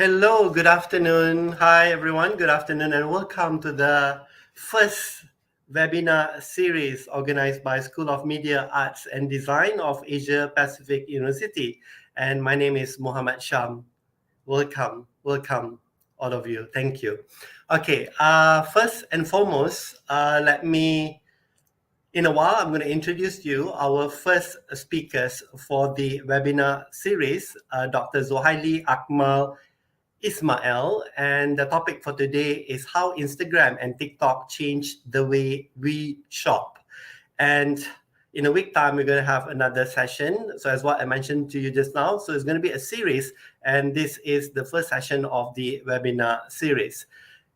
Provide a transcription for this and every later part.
Hello, good afternoon. Hi, everyone. Good afternoon, and welcome to the first webinar series organized by School of Media, Arts and Design of Asia Pacific University. And my name is Muhammad Sham. Welcome, all of you. Thank you. Okay, first and foremost, in a while, I'm going to introduce you our first speakers for the webinar series, Dr. Zohaili Akmal Ismail, and the topic for today is how Instagram and TikTok changed the way we shop. And in a week time, we're going to have another session. So as what I mentioned to you just now, so it's going to be a series, and this is the first session of the webinar series.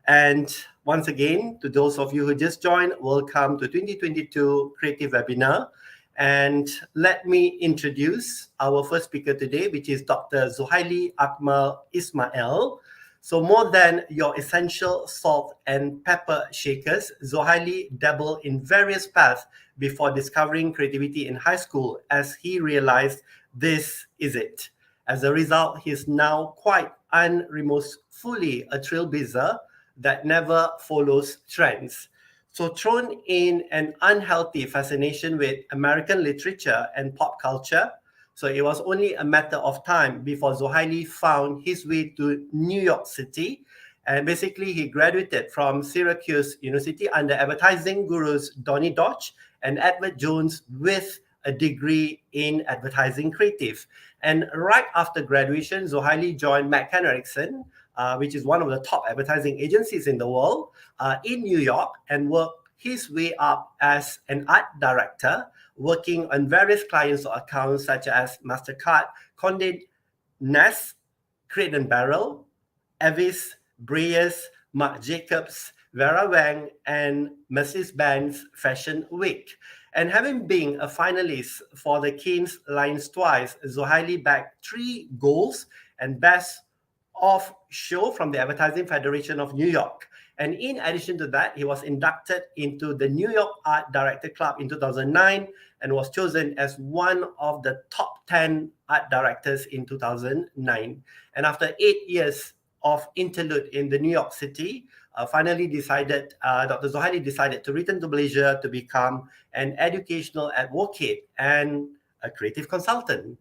And once again, to those of you who just joined, welcome to 2022 Creative Webinar. And let me introduce our first speaker today, which is Dr. Zohaili Akmal Ismail. So more than your essential salt and pepper shakers, Zohaili dabbled in various paths before discovering creativity in high school as he realized this is it. As a result, he is now quite unremorsefully a trailblazer that never follows trends. So thrown in an unhealthy fascination with American literature and pop culture, so it was only a matter of time before Zohaili found his way to New York City. And basically, he graduated from Syracuse University under advertising gurus Donny Dodge and Edward Jones with a degree in advertising creative. And right after graduation, Zohaili joined McCann Erickson, which is one of the top advertising agencies in the world, in New York, and worked his way up as an art director, working on various clients or accounts such as MasterCard, Condé Nast, Crate and Barrel, Avis, Breyers, Marc Jacobs, Vera Wang, and Mercedes-Benz Fashion Week. And having been a finalist for the Cannes Lions twice, Zohaili bagged 3 golds and Best of Show from the Advertising Federation of New York. And in addition to that, he was inducted into the New York Art Director Club in 2009 and was chosen as one of the top 10 art directors in 2009. And after 8 years of interlude in the New York City, finally Dr. Zohaili decided to return to Malaysia to become an educational advocate and a creative consultant.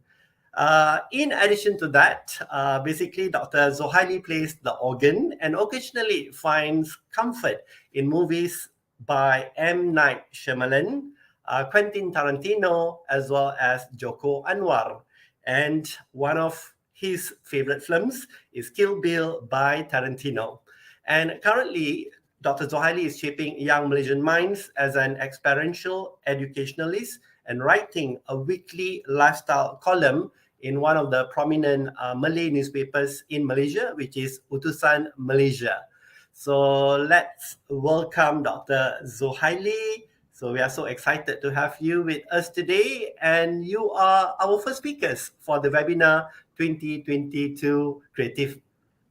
In addition to that, basically Dr. Zohaili plays the organ and occasionally finds comfort in movies by M. Night Shyamalan, Quentin Tarantino, as well as Joko Anwar. And one of his favorite films is Kill Bill by Tarantino. And currently, Dr. Zohaili is shaping young Malaysian minds as an experiential educationalist and writing a weekly lifestyle column in one of the prominent Malay newspapers in Malaysia, which is Utusan Malaysia. So let's welcome Dr. Zohaili. So we are so excited to have you with us today, and you are our first speakers for the webinar 2022 Creative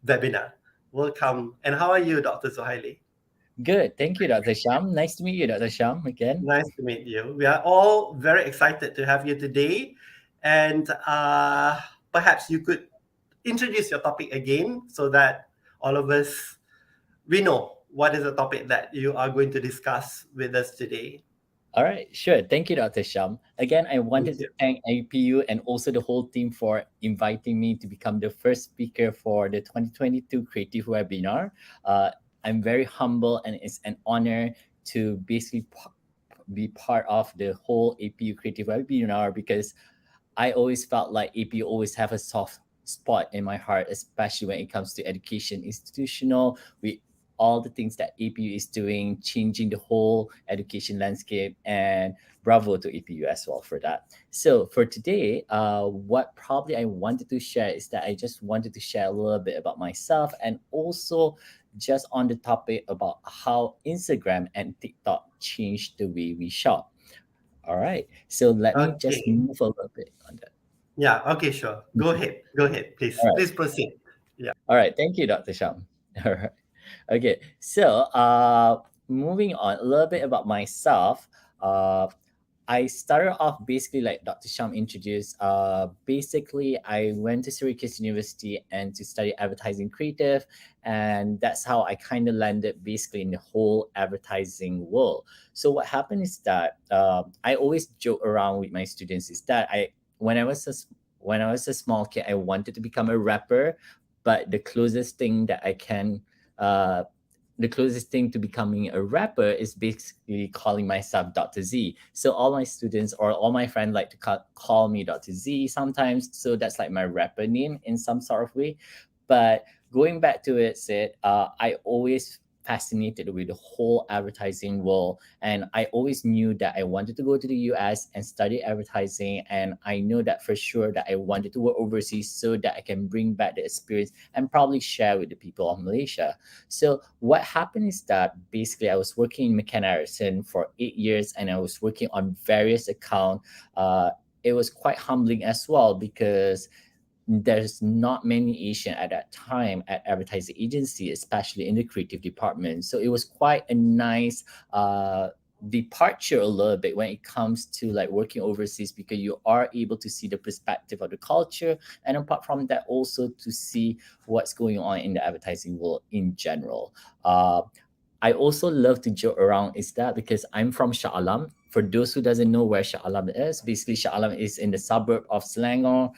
Webinar. Welcome. And how are you, Dr. Zohaili? Good. Thank you, Dr. Sham. Nice to meet you, Dr. Sham, again. Nice to meet you. We are all very excited to have you today. And perhaps you could introduce your topic again so that all of us, we know what is the topic that you are going to discuss with us today. All right, sure. Thank you, Dr. Sham. Again, I wanted to thank APU and also the whole team for inviting me to become the first speaker for the 2022 Creative Webinar. I'm very humble, and it's an honor to basically be part of the whole APU Creative Webinar, because I always felt like APU always have a soft spot in my heart, especially when it comes to education, institutional, with all the things that APU is doing, changing the whole education landscape, and bravo to APU as well for that. So for today, what probably I wanted to share is that I just wanted to share a little bit about myself, and also just on the topic about how Instagram and TikTok changed the way we shop. All right, so let me just move a little bit on that. Yeah, okay, sure. Go ahead, please. Right. Please proceed. Yeah. All right, thank you, Dr. Sham. All right. Okay, so moving on a little bit about myself. I started off basically like Dr. Sham introduced. Basically, I went to Syracuse University and to study advertising creative, and that's how I kind of landed basically in the whole advertising world. So what happened is that I always joke around with my students is that when I was a small kid, I wanted to become a rapper, but the closest thing to becoming a rapper is basically calling myself Dr. Z. So all my students or all my friends like to call me Dr. Z sometimes. So that's like my rapper name in some sort of way. But going back to it, Sid, I always fascinated with the whole advertising world, and I always knew that I wanted to go to the US and study advertising, and I know that for sure that I wanted to work overseas so that I can bring back the experience and probably share with the people of Malaysia. So what happened is that basically I was working in McKenna Harrison for 8 years, and I was working on various accounts. It was quite humbling as well, because there's not many Asian at that time at advertising agency, especially in the creative department. So it was quite a nice departure a little bit when it comes to like working overseas, because you are able to see the perspective of the culture, and apart from that also to see what's going on in the advertising world in general. I also love to joke around is that because I'm from Shah Alam. For those who doesn't know where Shah Alam is, basically Shah Alam is in the suburb of Selangor.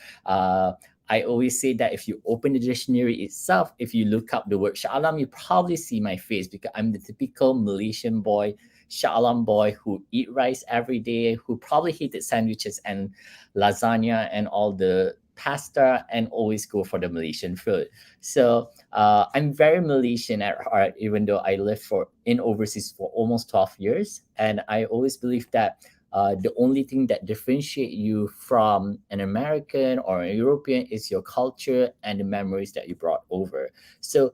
I always say that if you open the dictionary itself, if you look up the word Shah Alam, you probably see my face, because I'm the typical Malaysian boy, Shah Alam boy, who eat rice every day, who probably hated sandwiches and lasagna and all the pasta and always go for the Malaysian food. So I'm very Malaysian at heart, even though I lived in overseas for almost 12 years. And I always believe that the only thing that differentiate you from an American or a European is your culture and the memories that you brought over. So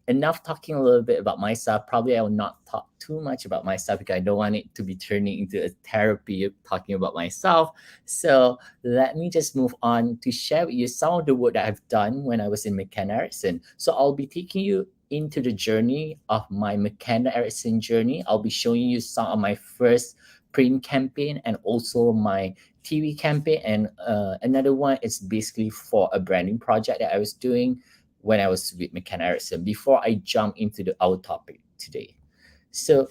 enough talking a little bit about myself. Probably I will not talk too much about myself because I don't want it to be turning into a therapy of talking about myself. So let me just move on to share with you some of the work that I've done when I was in McKenna Erickson. So I'll be taking you into the journey of my McKenna Erickson journey. I'll be showing you some of my first print campaign and also my TV campaign. And another one is basically for a branding project that I was doing when I was with McKenna Erickson before I jump into our topic today. So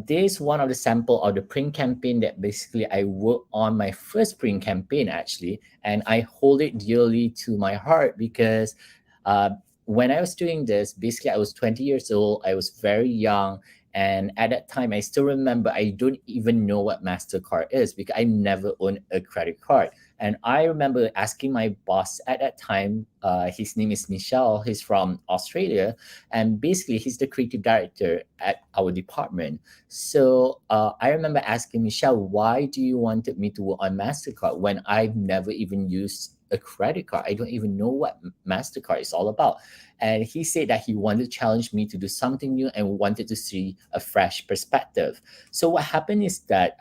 this is one of the sample of the print campaign that basically I worked on my first print campaign actually, and I hold it dearly to my heart because when I was doing this, basically I was 20 years old, I was very young, and at that time I still remember I don't even know what MasterCard is because I never owned a credit card. And I remember asking my boss at that time, his name is Michelle, he's from Australia, and basically he's the creative director at our department. So I remember asking Michelle, why do you wanted me to work on MasterCard when I've never even used a credit card? I don't even know what MasterCard is all about. And he said that he wanted to challenge me to do something new and wanted to see a fresh perspective. So what happened is that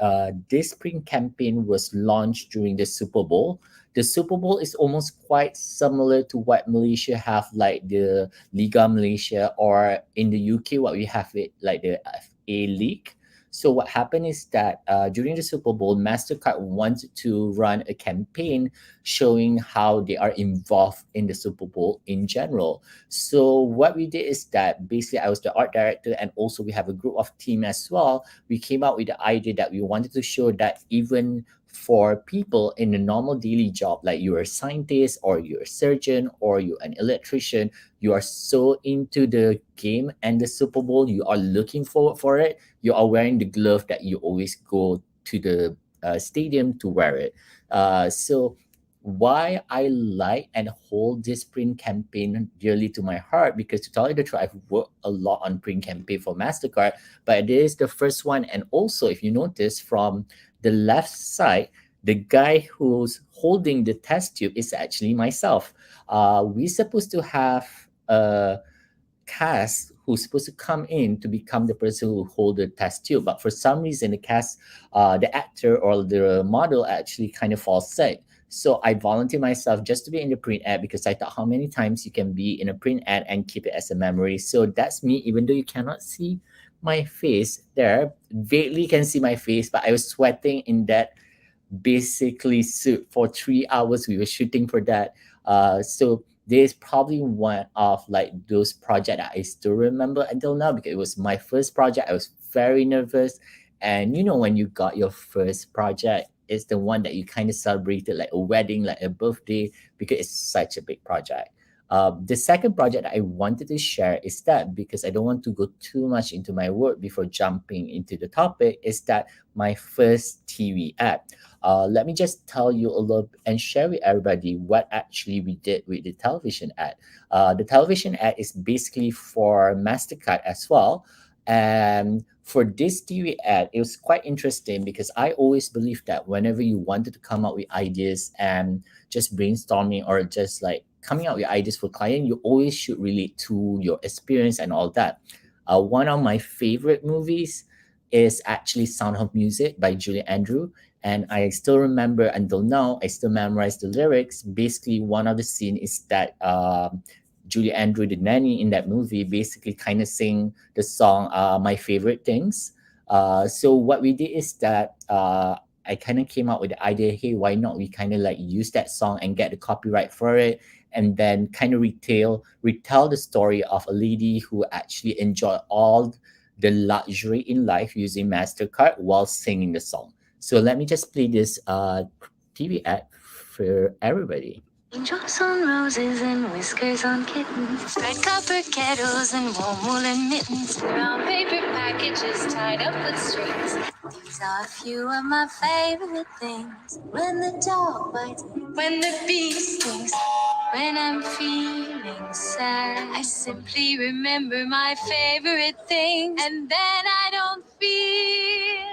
this print campaign was launched during the Super Bowl. The Super Bowl is almost quite similar to what Malaysia have, like the Liga Malaysia, or in the UK what we have it like the FA League. So what happened is that during the Super Bowl, MasterCard wanted to run a campaign showing how they are involved in the Super Bowl in general. So what we did is that basically I was the art director, and also we have a group of team as well. We came out with the idea that we wanted to show that even for people in a normal daily job, like you're a scientist or you're a surgeon or you're an electrician, you are so into the game and the Super Bowl, you are looking forward for it, you are wearing the glove that you always go to the stadium to wear it. So why I like and hold this print campaign dearly to my heart, because to tell you the truth, I've worked a lot on print campaign for MasterCard, but it is the first one. And also, if you notice from the left side, the guy who's holding the test tube is actually myself. We're supposed to have a cast who's supposed to come in to become the person who hold the test tube, but for some reason the cast, the actor or the model actually kind of falls sick. So I volunteered myself just to be in the print ad because I thought how many times you can be in a print ad and keep it as a memory. So that's me, even though you cannot see my face there, vaguely can see my face, but I was sweating in that basically suit for 3 hours. We were shooting for that. So there's probably one of like those projects that I still remember until now because it was my first project. I was very nervous. And you know, when you got your first project, it's the one that you kind of celebrated like a wedding, like a birthday, because it's such a big project. The second project that I wanted to share is that, because I don't want to go too much into my work before jumping into the topic, is that my first TV ad. Let me just tell you a little and share with everybody what actually we did with the television ad. The television ad is basically for MasterCard as well. And for this TV ad, it was quite interesting because I always believe that whenever you wanted to come up with ideas and just brainstorming or just like coming up with ideas for client, you always should relate to your experience and all that. One of my favorite movies is actually Sound of Music by Julie Andrew. And I still remember until now, I still memorize the lyrics. Basically, one of the scene is that Julie Andrew, the nanny in that movie, basically kind of sing the song My Favorite Things. So what we did is that I kind of came up with the idea, hey, why not we kind of like use that song and get the copyright for it, and then kind of retell the story of a lady who actually enjoyed all the luxury in life using MasterCard while singing the song. So let me just play this TV ad for everybody. Raindrops on roses and whiskers on kittens, red copper kettles and warm woolen mittens, brown paper packages tied up with strings. These are a few of my favorite things. When the dog bites me When the bee stings, when I'm feeling sad, I simply remember my favorite thing, and then I don't feel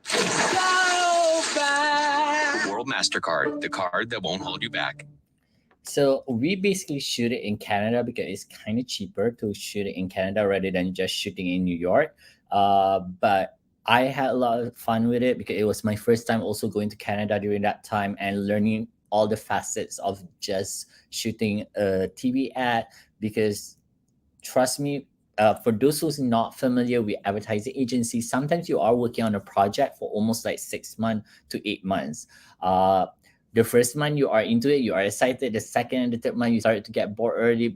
so bad. World MasterCard, the card that won't hold you back. So we basically shoot it in Canada because it's kind of cheaper to shoot it in Canada rather than just shooting in New York. But I had a lot of fun with it because it was my first time also going to Canada during that time and learning all the facets of just shooting a TV ad. Because trust me, for those who's not familiar with advertising agencies, sometimes you are working on a project for almost like 6 months to 8 months. Uh, the first month you are into it, you are excited. The second and the third month you started to get bored early,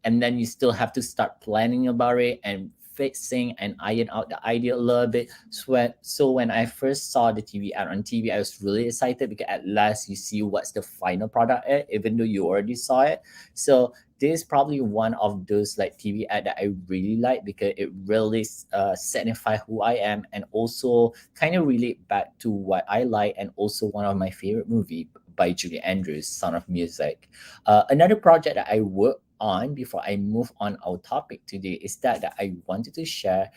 and then you still have to start planning about it and fixing and iron out the idea a little bit. So when I first saw the TV ad on TV, I was really excited because at last you see what's the final product at, even though you already saw it. So this is probably one of those like TV ad that I really like because it really signify who I am and also kind of relate back to what I like, and also one of my favorite movie by Julie Andrews, Sound of Music. Another project that I work on before I move on our topic today is that I wanted to share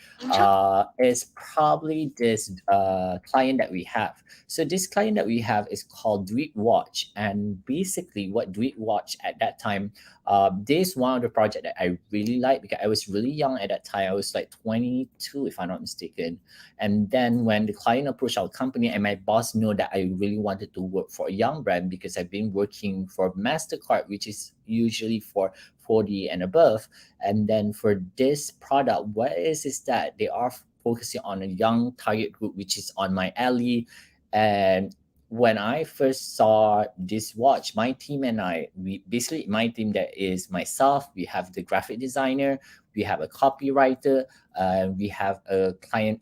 is probably this client that we have. So this client that we have is called Do It Watch, and basically what Do It Watch at that time, this is one of the project that I really like because I was really young at that time. I was like 22 if I'm not mistaken. And then when the client approached our company and my boss know that I really wanted to work for a young brand because I've been working for MasterCard, which is usually for 40 and above. And then for this product, what is that they are focusing on a young target group, which is on my alley. And when I first saw this watch, my team and I, we basically my team that is myself, we have the graphic designer, we have a copywriter, we have a client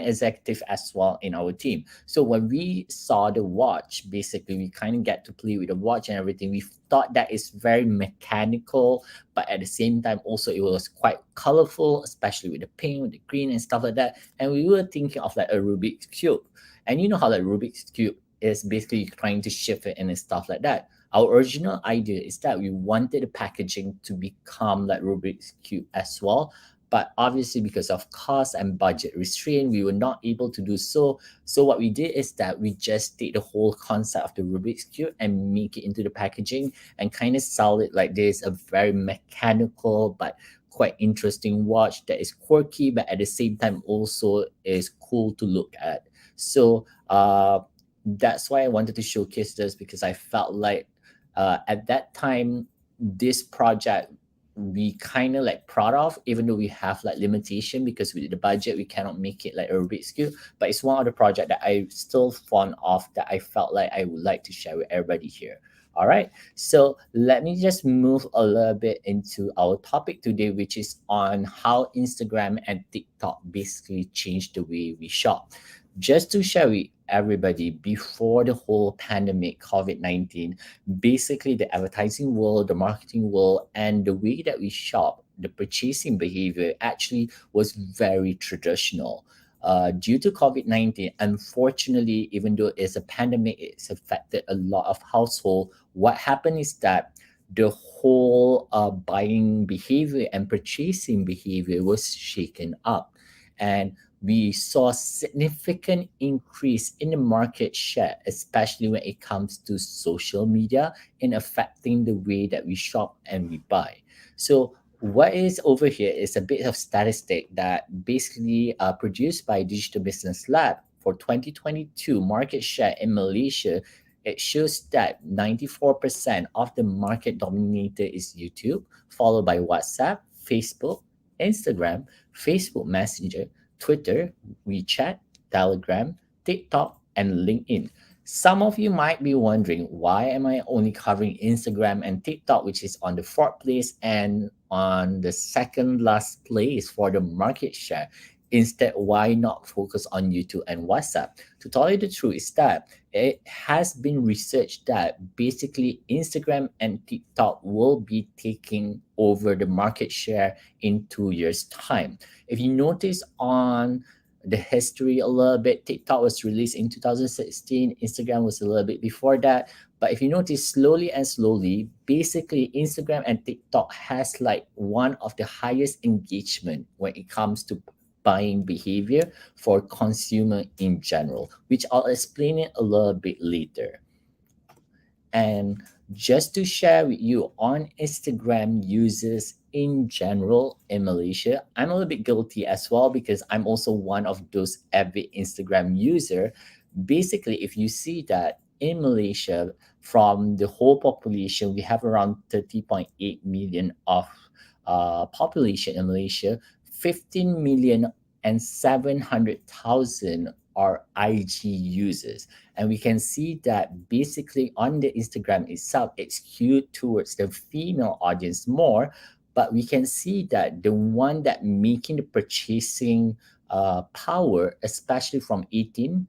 executive as well in our team. So when we saw the watch, basically we kind of get to play with the watch and everything. We thought that is very mechanical, but at the same time also it was quite colorful, especially with the pink, with the green and stuff like that. And we were thinking of like a Rubik's Cube. And you know how like Rubik's Cube is basically trying to shift it and stuff like that. Our original idea is that we wanted the packaging to become like Rubik's Cube as well, but obviously because of cost and budget restraint we were not able to do so. So what we did is that we just take the whole concept of the Rubik's Cube and make it into the packaging and kind of sell it like this, a very mechanical but quite interesting watch that is quirky but at the same time also is cool to look at. So that's why I wanted to showcase this, because I felt like at that time this project we kind of like proud of, even though we have like limitation because with the budget we cannot make it like a Rubik's Cube, but it's one of the project that I still fond of, that I felt like I would like to share with everybody here. All right, so let me just move a little bit into our topic today, which is on how Instagram and TikTok basically changed the way we shop. Just to share with everybody, before the whole pandemic COVID-19, basically the advertising world, the marketing world, and the way that we shop, the purchasing behavior actually was very traditional. Due to COVID-19, unfortunately, even though it's a pandemic, it's affected a lot of household. What happened is that the whole buying behavior and purchasing behavior was shaken up. And we saw significant increase in the market share, especially when it comes to social media, in affecting the way that we shop and we buy. So what is over here is a bit of statistic that basically produced by Digital Business Lab for 2022 market share in Malaysia. It shows that 94% of the market dominator is YouTube, followed by WhatsApp, Facebook, Instagram, Facebook Messenger, Twitter, WeChat, Telegram, TikTok, and LinkedIn. Some of you might be wondering, why am I only covering Instagram and TikTok, which is on the fourth place and on the second last place for the market share? Instead, why not focus on YouTube and WhatsApp? To tell you the truth is that it has been researched that basically Instagram and TikTok will be taking over the market share in 2 years' time. If you notice on the history a little bit, TikTok was released in 2016, Instagram was a little bit before that. But if you notice, slowly and slowly, basically Instagram and TikTok has like one of the highest engagement when it comes to buying behavior for consumer in general, which I'll explain it a little bit later. And just to share with you on Instagram users in general in Malaysia, I'm a little bit guilty as well because I'm also one of those avid Instagram user. Basically, if you see that in Malaysia, from the whole population, we have around 30.8 million of population in Malaysia, 15 million and 700,000 are IG users. And we can see that basically on the Instagram itself, it's skewed towards the female audience more. But we can see that the one that making the purchasing power, especially from 18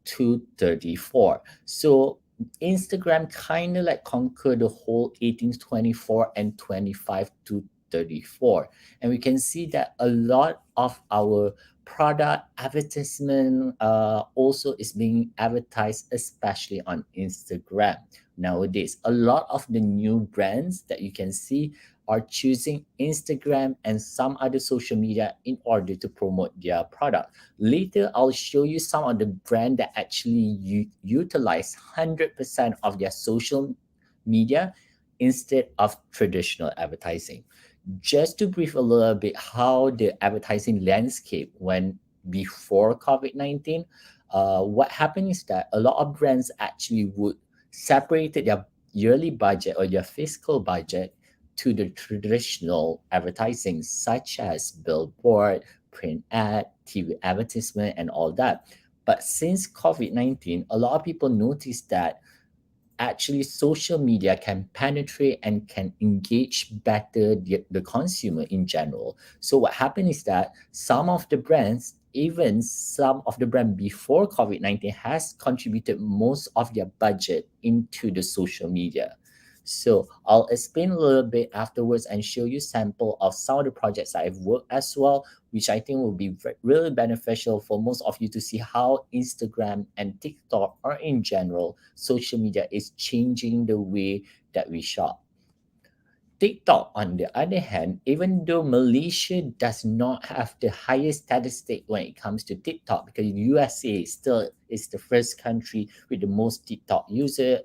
to 34. So Instagram kind of like conquer the whole 18 to 24 and 25 to 34. And we can see that a lot of our product advertisement also is being advertised, especially on Instagram nowadays. A lot of the new brands that you can see are choosing Instagram and some other social media in order to promote their product. Later, I'll show you some of the brand that actually utilize 100% of their social media instead of traditional advertising. Just to brief a little bit how the advertising landscape went before COVID-19, what happened is that a lot of brands actually would separate their yearly budget or their fiscal budget to the traditional advertising, such as billboard, print ad, TV advertisement, and all that. But since COVID-19, a lot of people noticed that actually social media can penetrate and can engage better the consumer in general. So what happened is that some of the brands, even some of the brand before COVID-19, has contributed most of their budget into the social media. So I'll explain a little bit afterwards and show you sample of some of the projects I've worked as well, which I think will be really beneficial for most of you to see how Instagram and TikTok, or in general, social media is changing the way that we shop. TikTok, on the other hand, even though Malaysia does not have the highest statistic when it comes to TikTok, because USA still is the first country with the most TikTok user.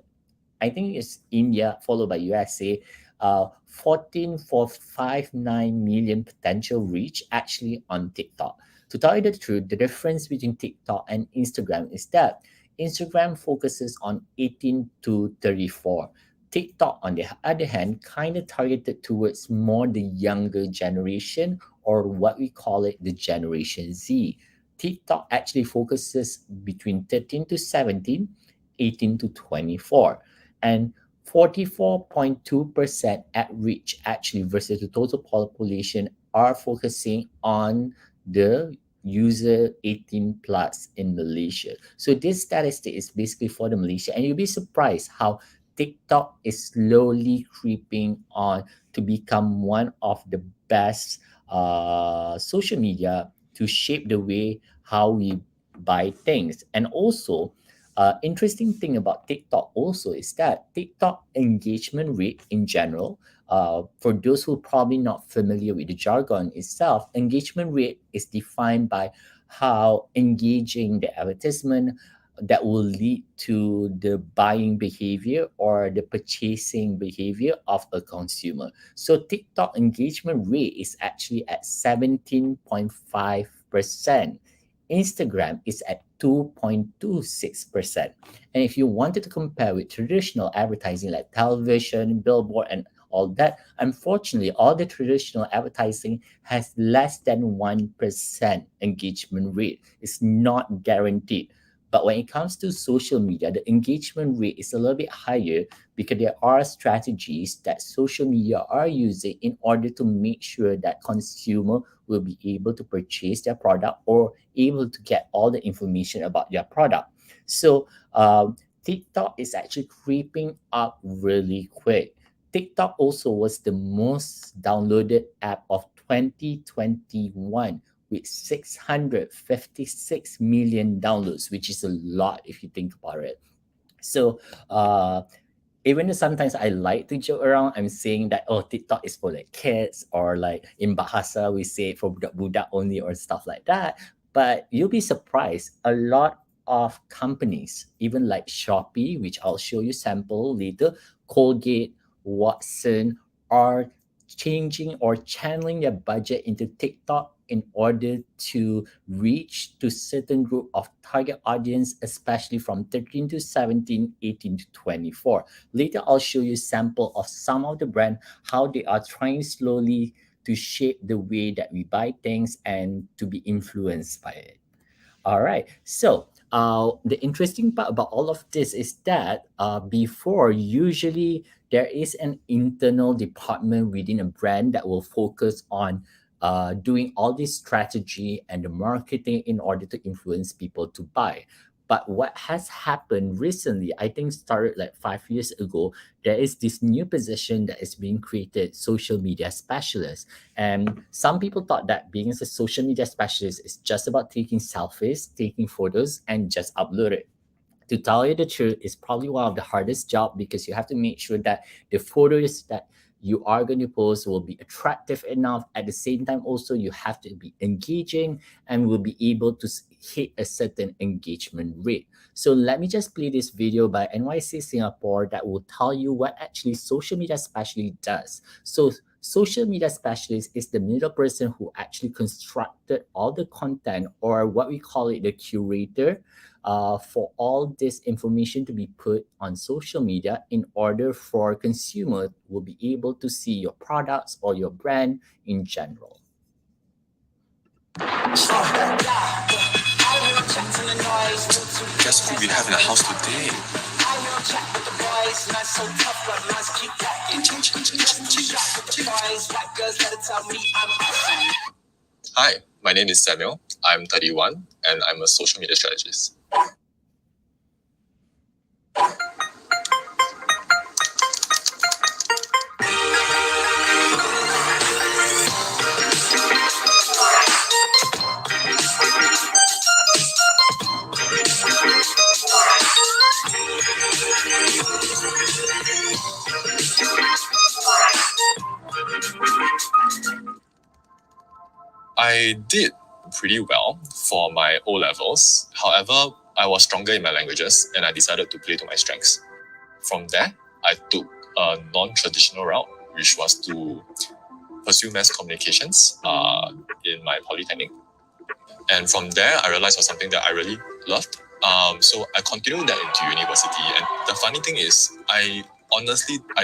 I think it's India, followed by USA. 14.59 million potential reach actually on TikTok. To tell you the truth, the difference between TikTok and Instagram is that Instagram focuses on 18 to 34. TikTok, on the other hand, kind of targeted towards more the younger generation, or what we call it the Generation Z. TikTok actually focuses between 13 to 17, 18 to 24. And 44.2% at reach actually versus the total population are focusing on the user 18 plus in Malaysia. So this statistic is basically for the Malaysia, and you'll be surprised how TikTok is slowly creeping on to become one of the best social media to shape the way how we buy things. And also, interesting thing about TikTok also is that TikTok engagement rate in general, for those who are probably not familiar with the jargon itself, engagement rate is defined by how engaging the advertisement that will lead to the buying behavior or the purchasing behavior of a consumer. So TikTok engagement rate is actually at 17.5%. Instagram is at 2.26%. And if you wanted to compare with traditional advertising like television, billboard, and all that, unfortunately, all the traditional advertising has less than 1% engagement rate. It's not guaranteed. But when it comes to social media, the engagement rate is a little bit higher because there are strategies that social media are using in order to make sure that consumer will be able to purchase their product or able to get all the information about their product. So TikTok is actually creeping up really quick. TikTok also was the most downloaded app of 2021 with 656 million downloads, which is a lot if you think about it. So even though sometimes I like to joke around, I'm saying that, oh, TikTok is for like kids, or like in Bahasa, we say it for budak only or stuff like that. But you'll be surprised, a lot of companies, even like Shopee, which I'll show you sample later, Colgate, Watson, are changing or channeling their budget into TikTok in order to reach to certain group of target audience, especially from 13 to 17, 18 to 24. Later, I'll show you sample of some of the brand, how they are trying slowly to shape the way that we buy things and to be influenced by it. All right. So the interesting part about all of this is that before, usually there is an internal department within a brand that will focus on doing all this strategy and the marketing in order to influence people to buy. But what has happened recently, I think started like 5 years ago, there is this new position that is being created, social media specialist. And some people thought that being a social media specialist is just about taking selfies, taking photos, and just upload it. To tell you the truth, it's probably one of the hardest job because you have to make sure that the photos that you are going to post will be attractive enough. At the same time, also you have to be engaging and will be able to hit a certain engagement rate. So let me just play this video by NYC Singapore that will tell you what actually social media specialist does. So social media specialist is the middle person who actually constructed all the content, or what we call it, the curator, for all this information to be put on social media in order for consumer will be able to see your products or your brand in general. Guess who we have in the house today? Hi, my name is Samuel. I'm 31 and I'm a social media strategist. I did pretty well for my O levels. However, I was stronger in my languages and I decided to play to my strengths. From there, I took a non-traditional route, which was to pursue mass communications in my polytechnic. And from there, I realized it was something that I really loved. So I continued that into university. And the funny thing is, I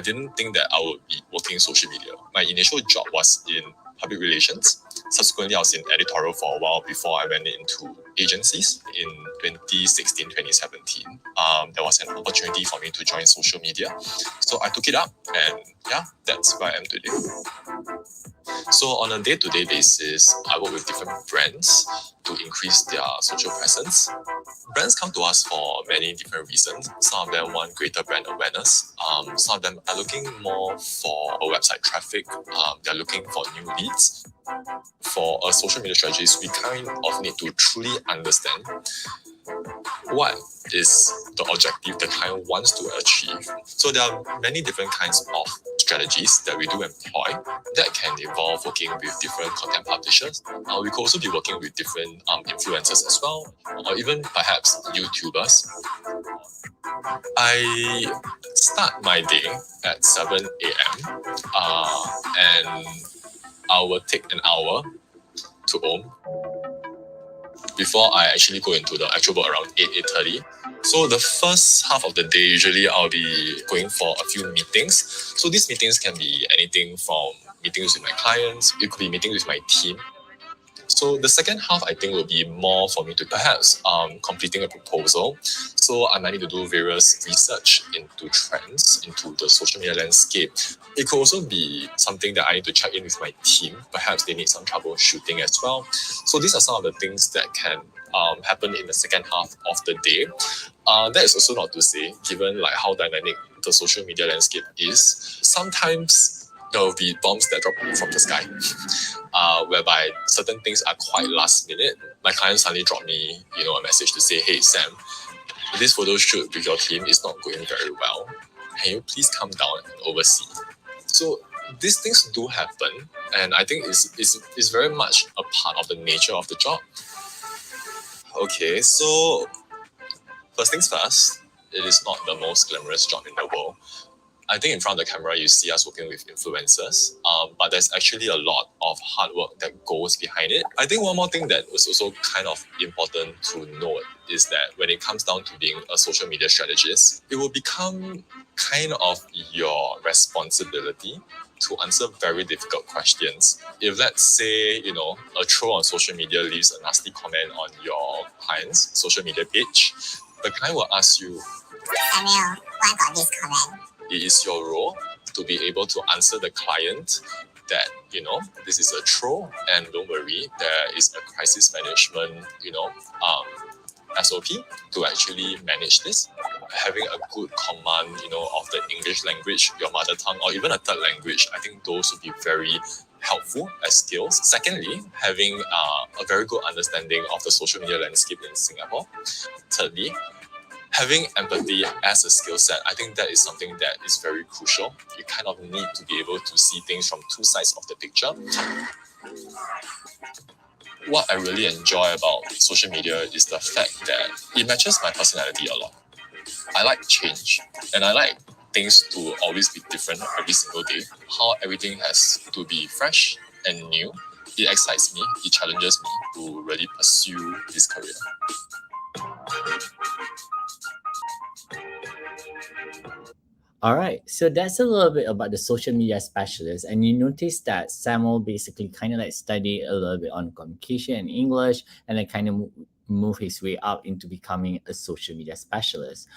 didn't think that I would be working in social media. My initial job was in public relations. Subsequently, I was in editorial for a while before I went into agencies in 2016, 2017. There was an opportunity for me to join social media. So I took it up and yeah, that's where I am today. So on a day-to-day basis, I work with different brands to increase their social presence. Brands come to us for many different reasons. Some of them want greater brand awareness. Some of them are looking more for a website traffic. They're looking for new leads. For a social media strategist, we kind of need to truly understand what is the objective the client wants to achieve. So there are many different kinds of strategies that we do employ that can involve working with different content publishers. We could also be working with different influencers as well, or even perhaps YouTubers. I start my day at 7 a.m. And I will take an hour to home before I actually go into the actual work around 8:30. So the first half of the day, usually I'll be going for a few meetings. So these meetings can be anything from meetings with my clients, it could be meetings with my team. So the second half, I think, will be more for me to perhaps completing a proposal. So I might need to do various research into trends, into the social media landscape. It could also be something that I need to check in with my team. Perhaps they need some troubleshooting as well. So these are some of the things that can happen in the second half of the day. That is also not to say, given like how dynamic the social media landscape is, sometimes there will be bombs that drop from the sky, whereby certain things are quite last minute. My client suddenly dropped me, a message to say, "Hey Sam, this photo shoot with your team is not going very well. Can you please come down and oversee?" So these things do happen, and I think it's very much a part of the nature of the job. Okay, so first things first, it is not the most glamorous job in the world. I think in front of the camera, you see us working with influencers, but there's actually a lot of hard work that goes behind it. I think one more thing that was also kind of important to note is that when it comes down to being a social media strategist, it will become kind of your responsibility to answer very difficult questions. If let's say, a troll on social media leaves a nasty comment on your client's social media page, the client will ask you, "Samuel, why got this comment?" It is your role to be able to answer the client that, this is a troll, and don't worry, there is a crisis management, SOP to actually manage this. Having a good command, of the English language, your mother tongue, or even a third language, I think those would be very helpful as skills. Secondly, having a very good understanding of the social media landscape in Singapore. Thirdly, having empathy as a skill set, I think that is something that is very crucial. You kind of need to be able to see things from two sides of the picture. What I really enjoy about social media is the fact that it matches my personality a lot. I like change, and I like things to always be different every single day. How everything has to be fresh and new. It excites me, it challenges me to really pursue this career. All right, so that's a little bit about the social media specialist, and you notice that Samuel basically kind of like studied a little bit on communication and English, and then kind of move his way up into becoming a social media specialist.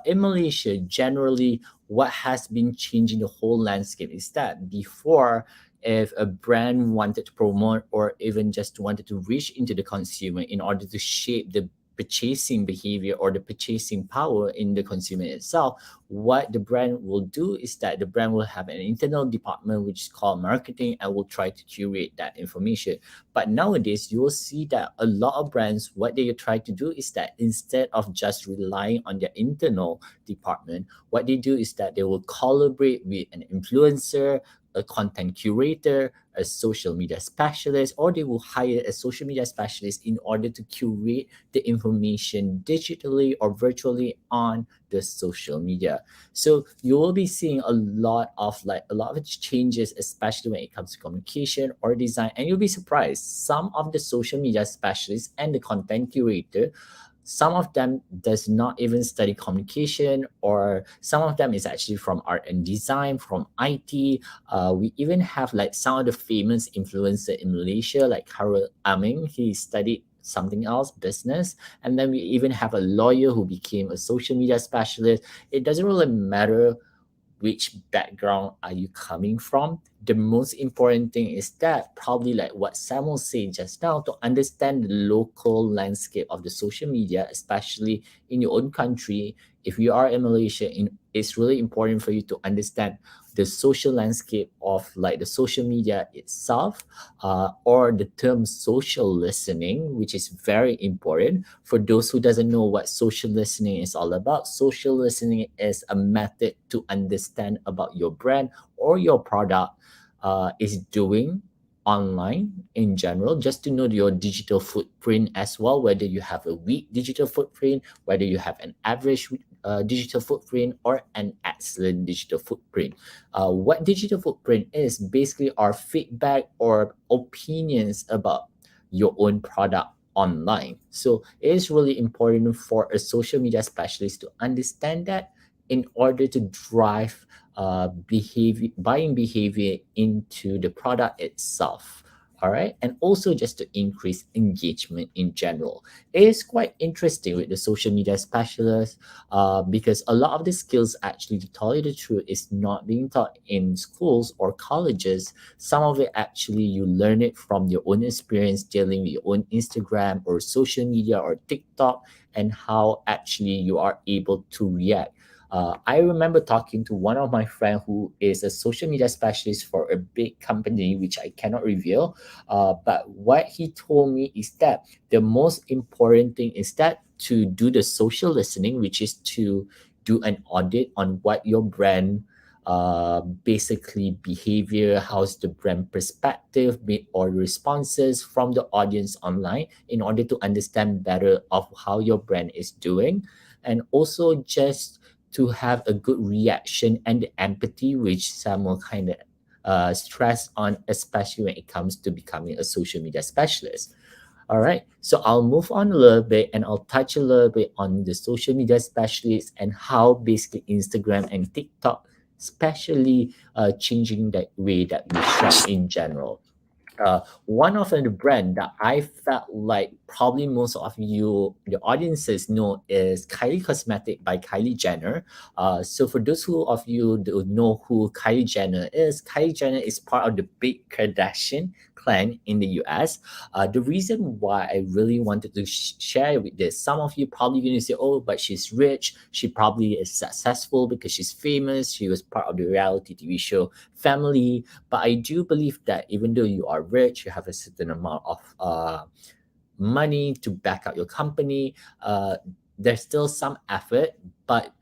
In Malaysia, generally, what has been changing the whole landscape is that before, if a brand wanted to promote or even just wanted to reach into the consumer in order to shape the purchasing behavior or the purchasing power in the consumer itself, what the brand will do is that the brand will have an internal department which is called marketing and will try to curate that information. But nowadays, you will see that a lot of brands, what they try to do is that instead of just relying on their internal department, what they do is that they will collaborate with an influencer, a content curator, a social media specialist, or they will hire a social media specialist in order to curate the information digitally or virtually on the social media. So you will be seeing a lot of changes, especially when it comes to communication or design, and you'll be surprised. Some of the social media specialists and the content curator, some of them does not even study communication, or some of them is actually from art and design, from IT. We even have like some of the famous influencer in Malaysia, like Harul Aming. He studied something else, business. And then we even have a lawyer who became a social media specialist. It doesn't really matter which background are you coming from. The most important thing is that, probably like what Samuel said just now, to understand the local landscape of the social media, especially in your own country. If you are in Malaysia, it's really important for you to understand the social landscape of like the social media itself, or the term social listening, which is very important. For those who doesn't know what social listening is all about, social listening is a method to understand about your brand or your product is doing online in general, just to know your digital footprint as well, whether you have a weak digital footprint, whether you have an average digital footprint, or an excellent digital footprint. What digital footprint is basically our feedback or opinions about your own product online. So it is really important for a social media specialist to understand that in order to drive buying behavior into the product itself. All right, and also just to increase engagement in general. It is quite interesting with the social media specialist, because a lot of the skills, actually, to tell you the truth, is not being taught in schools or colleges. Some of it actually you learn it from your own experience dealing with your own Instagram or social media or TikTok, and how actually you are able to react I remember talking to one of my friends who is a social media specialist for a big company, which I cannot reveal. But what he told me is that the most important thing is that to do the social listening, which is to do an audit on what your brand basically behavior, how's the brand perspective or responses from the audience online in order to understand better of how your brand is doing, and also just to have a good reaction and the empathy, which some will kind of stress on, especially when it comes to becoming a social media specialist. All right, so I'll move on a little bit and I'll touch a little bit on the social media specialists and how basically Instagram and TikTok, especially changing the way that we shop in general. One of the brand that I felt like probably most of you, the audiences know, is Kylie Cosmetic by Kylie Jenner. So for those who of you don't know who Kylie Jenner is part of the big Kardashian clan in the US. The reason why I really wanted to share with this, some of you probably going to say, oh, but she's rich. She probably is successful because she's famous. She was part of the reality TV show Family. But I do believe that even though you are rich, you have a certain amount of money to back up your company, there's still some effort. But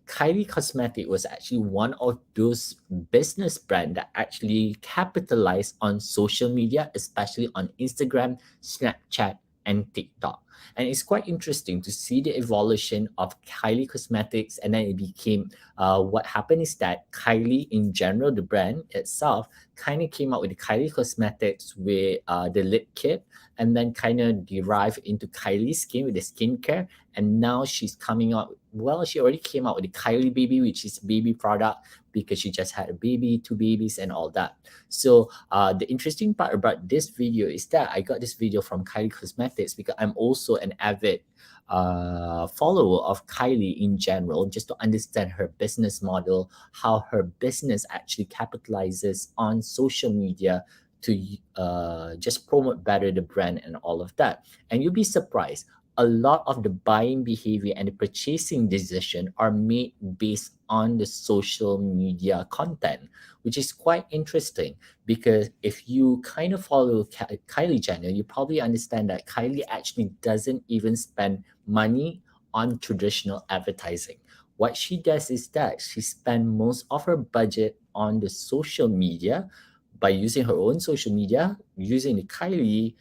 Kylie Cosmetic was actually one of those business brands that actually capitalized on social media, especially on Instagram, Snapchat, and TikTok. And it's quite interesting to see the evolution of Kylie Cosmetics. And then it became what happened is that Kylie, in general, the brand itself, kind of came out with the Kylie Cosmetics with the lip kit, and then kind of derived into Kylie Skin with the skincare. And now she's coming out. Well, she already came out with the Kylie Baby, which is a baby product because she just had a baby, 2 babies, and all that. So the interesting part about this video is that I got this video from Kylie Cosmetics because I'm also an avid follower of Kylie in general, just to understand her business model, how her business actually capitalizes on social media to just promote better the brand and all of that. And you'll be surprised, a lot of the buying behavior and the purchasing decision are made based on the social media content, which is quite interesting because if you kind of follow Kylie Jenner, you probably understand that Kylie actually doesn't even spend money on traditional advertising. What she does is that she spends most of her budget on the social media by using her own social media, using the Kylie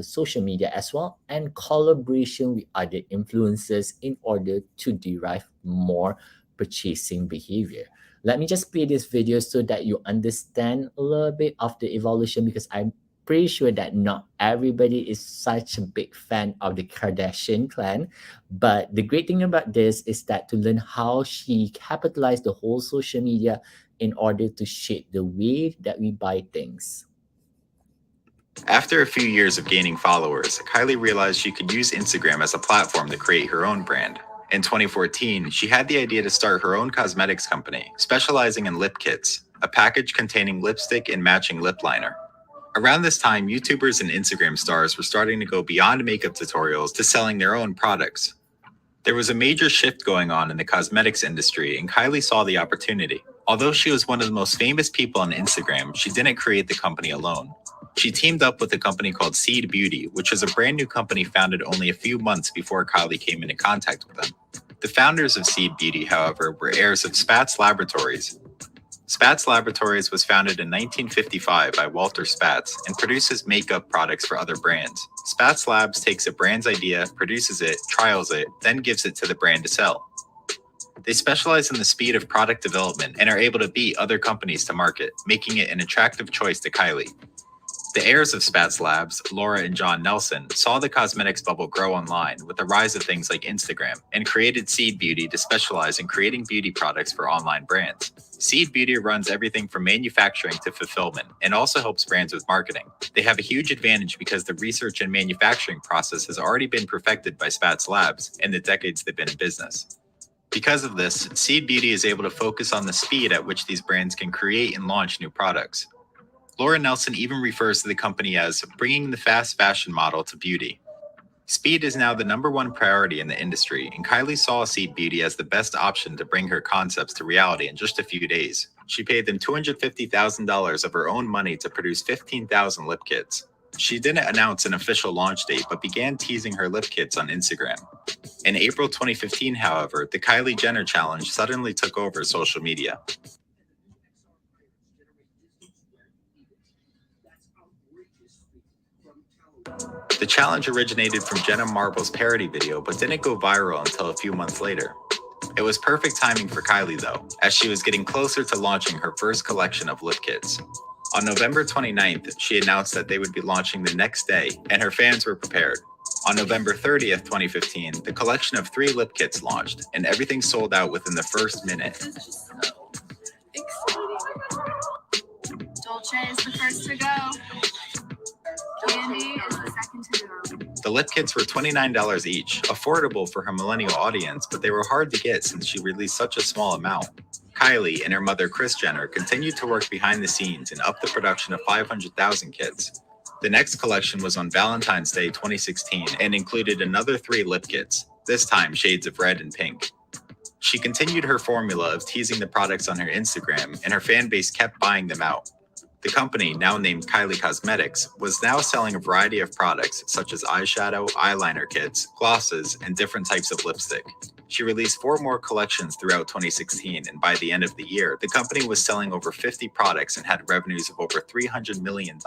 social media as well, and collaboration with other influencers in order to derive more purchasing behavior. Let me just play this video so that you understand a little bit of the evolution, because I'm pretty sure that not everybody is such a big fan of the Kardashian clan. But the great thing about this is that to learn how she capitalized the whole social media in order to shape the way that we buy things. After a few years of gaining followers, Kylie realized she could use Instagram as a platform to create her own brand. In 2014, she had the idea to start her own cosmetics company, specializing in lip kits, a package containing lipstick and matching lip liner. Around this time, YouTubers and Instagram stars were starting to go beyond makeup tutorials to selling their own products. There was a major shift going on in the cosmetics industry, and Kylie saw the opportunity. Although she was one of the most famous people on Instagram, she didn't create the company alone. She teamed up with a company called Seed Beauty, which was a brand new company founded only a few months before Kylie came into contact with them. The founders of Seed Beauty, however, were heirs of Spatz Laboratories. Spatz Laboratories was founded in 1955 by Walter Spatz and produces makeup products for other brands. Spatz Labs takes a brand's idea, produces it, trials it, then gives it to the brand to sell. They specialize in the speed of product development and are able to beat other companies to market, making it an attractive choice to Kylie. The heirs of Spatz Labs, Laura and John Nelson, saw the cosmetics bubble grow online with the rise of things like Instagram and created Seed Beauty to specialize in creating beauty products for online brands. Seed Beauty runs everything from manufacturing to fulfillment and also helps brands with marketing. They have a huge advantage because the research and manufacturing process has already been perfected by Spatz Labs in the decades they've been in business. Because of this, Seed Beauty is able to focus on the speed at which these brands can create and launch new products. Laura Nelson even refers to the company as bringing the fast fashion model to beauty. Speed is now the #1 priority in the industry, and Kylie saw Seed Beauty as the best option to bring her concepts to reality in just a few days. She paid them $250,000 of her own money to produce 15,000 lip kits. She didn't announce an official launch date, but began teasing her lip kits on Instagram. In April 2015, however, the Kylie Jenner challenge suddenly took over social media. The challenge originated from Jenna Marbles' parody video, but didn't go viral until a few months later. It was perfect timing for Kylie, though, as she was getting closer to launching her first collection of lip kits. On November 29th, she announced that they would be launching the next day, and her fans were prepared. On November 30th, 2015, the collection of 3 lip kits launched, and everything sold out within the first minute. This is just so exciting. Dolce is the first to go. Candy is the second to go. The lip kits were $29 each, affordable for her millennial audience, but they were hard to get since she released such a small amount. Kylie and her mother Kris Jenner continued to work behind the scenes and upped the production of 500,000 kits. The next collection was on Valentine's Day 2016 and included another 3 lip kits, this time shades of red and pink. She continued her formula of teasing the products on her Instagram, and her fan base kept buying them out. The company, now named Kylie Cosmetics, was now selling a variety of products such as eyeshadow, eyeliner kits, glosses, and different types of lipstick. She released 4 more collections throughout 2016, and by the end of the year, the company was selling over 50 products and had revenues of over $300 million.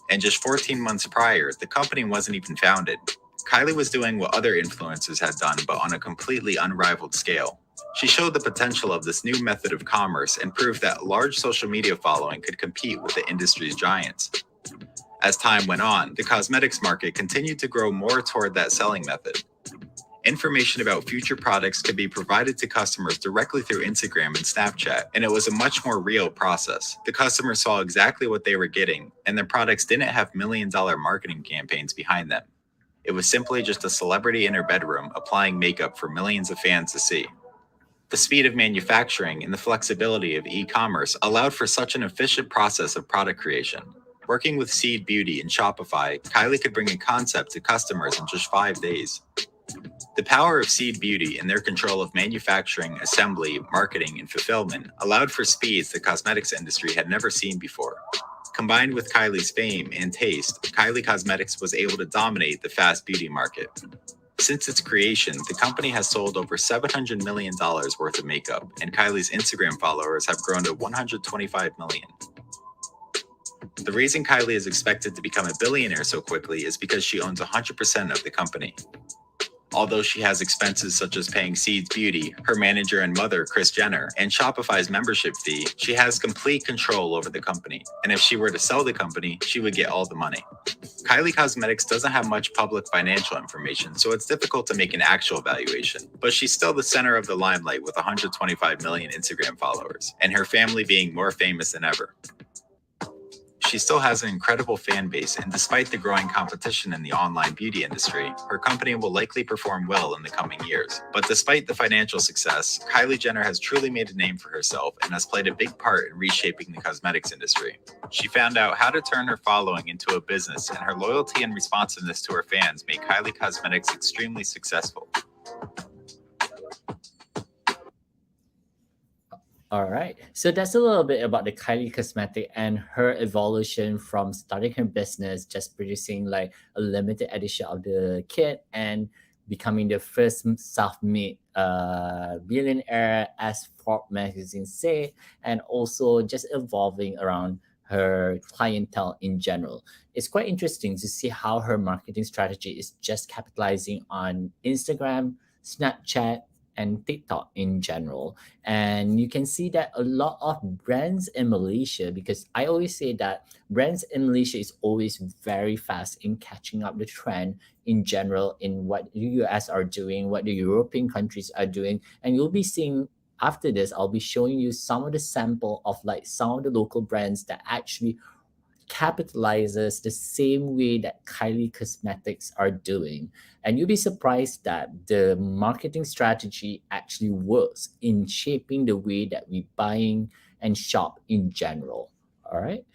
And just 14 months prior, the company wasn't even founded. Kylie was doing what other influencers had done, but on a completely unrivaled scale. She showed the potential of this new method of commerce and proved that a large social media following could compete with the industry's giants. As time went on, the cosmetics market continued to grow more toward that selling method. Information about future products could be provided to customers directly through Instagram and Snapchat, and it was a much more real process. The customers saw exactly what they were getting, and their products didn't have million-dollar marketing campaigns behind them. It was simply just a celebrity in her bedroom applying makeup for millions of fans to see. The speed of manufacturing and the flexibility of e-commerce allowed for such an efficient process of product creation. Working with Seed Beauty and Shopify, Kylie could bring a concept to customers in just 5 days. The power of Seed Beauty and their control of manufacturing, assembly, marketing, and fulfillment allowed for speeds the cosmetics industry had never seen before. Combined with Kylie's fame and taste, Kylie Cosmetics was able to dominate the fast beauty market. Since its creation, the company has sold over $700 million worth of makeup, and Kylie's Instagram followers have grown to 125 million. The reason Kylie is expected to become a billionaire so quickly is because she owns 100% of the company. Although she has expenses such as paying Seed Beauty, her manager and mother, Kris Jenner, and Shopify's membership fee, she has complete control over the company. And if she were to sell the company, she would get all the money. Kylie Cosmetics doesn't have much public financial information, so it's difficult to make an actual valuation. But she's still the center of the limelight with 125 million Instagram followers, and her family being more famous than ever. She still has an incredible fan base, and despite the growing competition in the online beauty industry, her company will likely perform well in the coming years. But despite the financial success, Kylie Jenner has truly made a name for herself and has played a big part in reshaping the cosmetics industry. She found out how to turn her following into a business, and her loyalty and responsiveness to her fans made Kylie Cosmetics extremely successful. All right. So that's a little bit about the Kylie Cosmetic and her evolution from starting her business, just producing like a limited edition of the kit and becoming the first self-made billionaire, as Forbes magazine say, and also just evolving around her clientele in general. It's quite interesting to see how her marketing strategy is just capitalizing on Instagram, Snapchat, and TikTok in general. And you can see that a lot of brands in Malaysia, because I always say that brands in Malaysia is always very fast in catching up the trend in general in what the US are doing, what the European countries are doing. And you'll be seeing after this, I'll be showing you some of the sample of like some of the local brands that actually capitalizes the same way that Kylie Cosmetics are doing. And you'll be surprised that the marketing strategy actually works in shaping the way that we buying and shop in general. All right.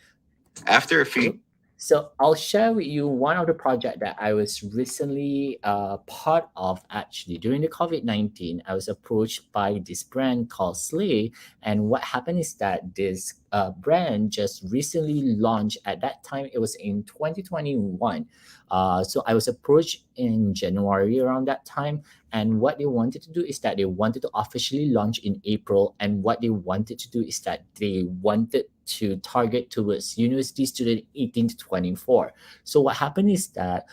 After a few So I'll share with you one of the project that I was recently part of. Actually, during the COVID-19, I was approached by this brand called Slay, and what happened is that this brand just recently launched. At that time, it was in 2021. So I was approached in January around that time, and what they wanted to do is that they wanted to officially launch in April, and what they wanted to do is that they wanted to target towards university student 18 to 24. So what happened is that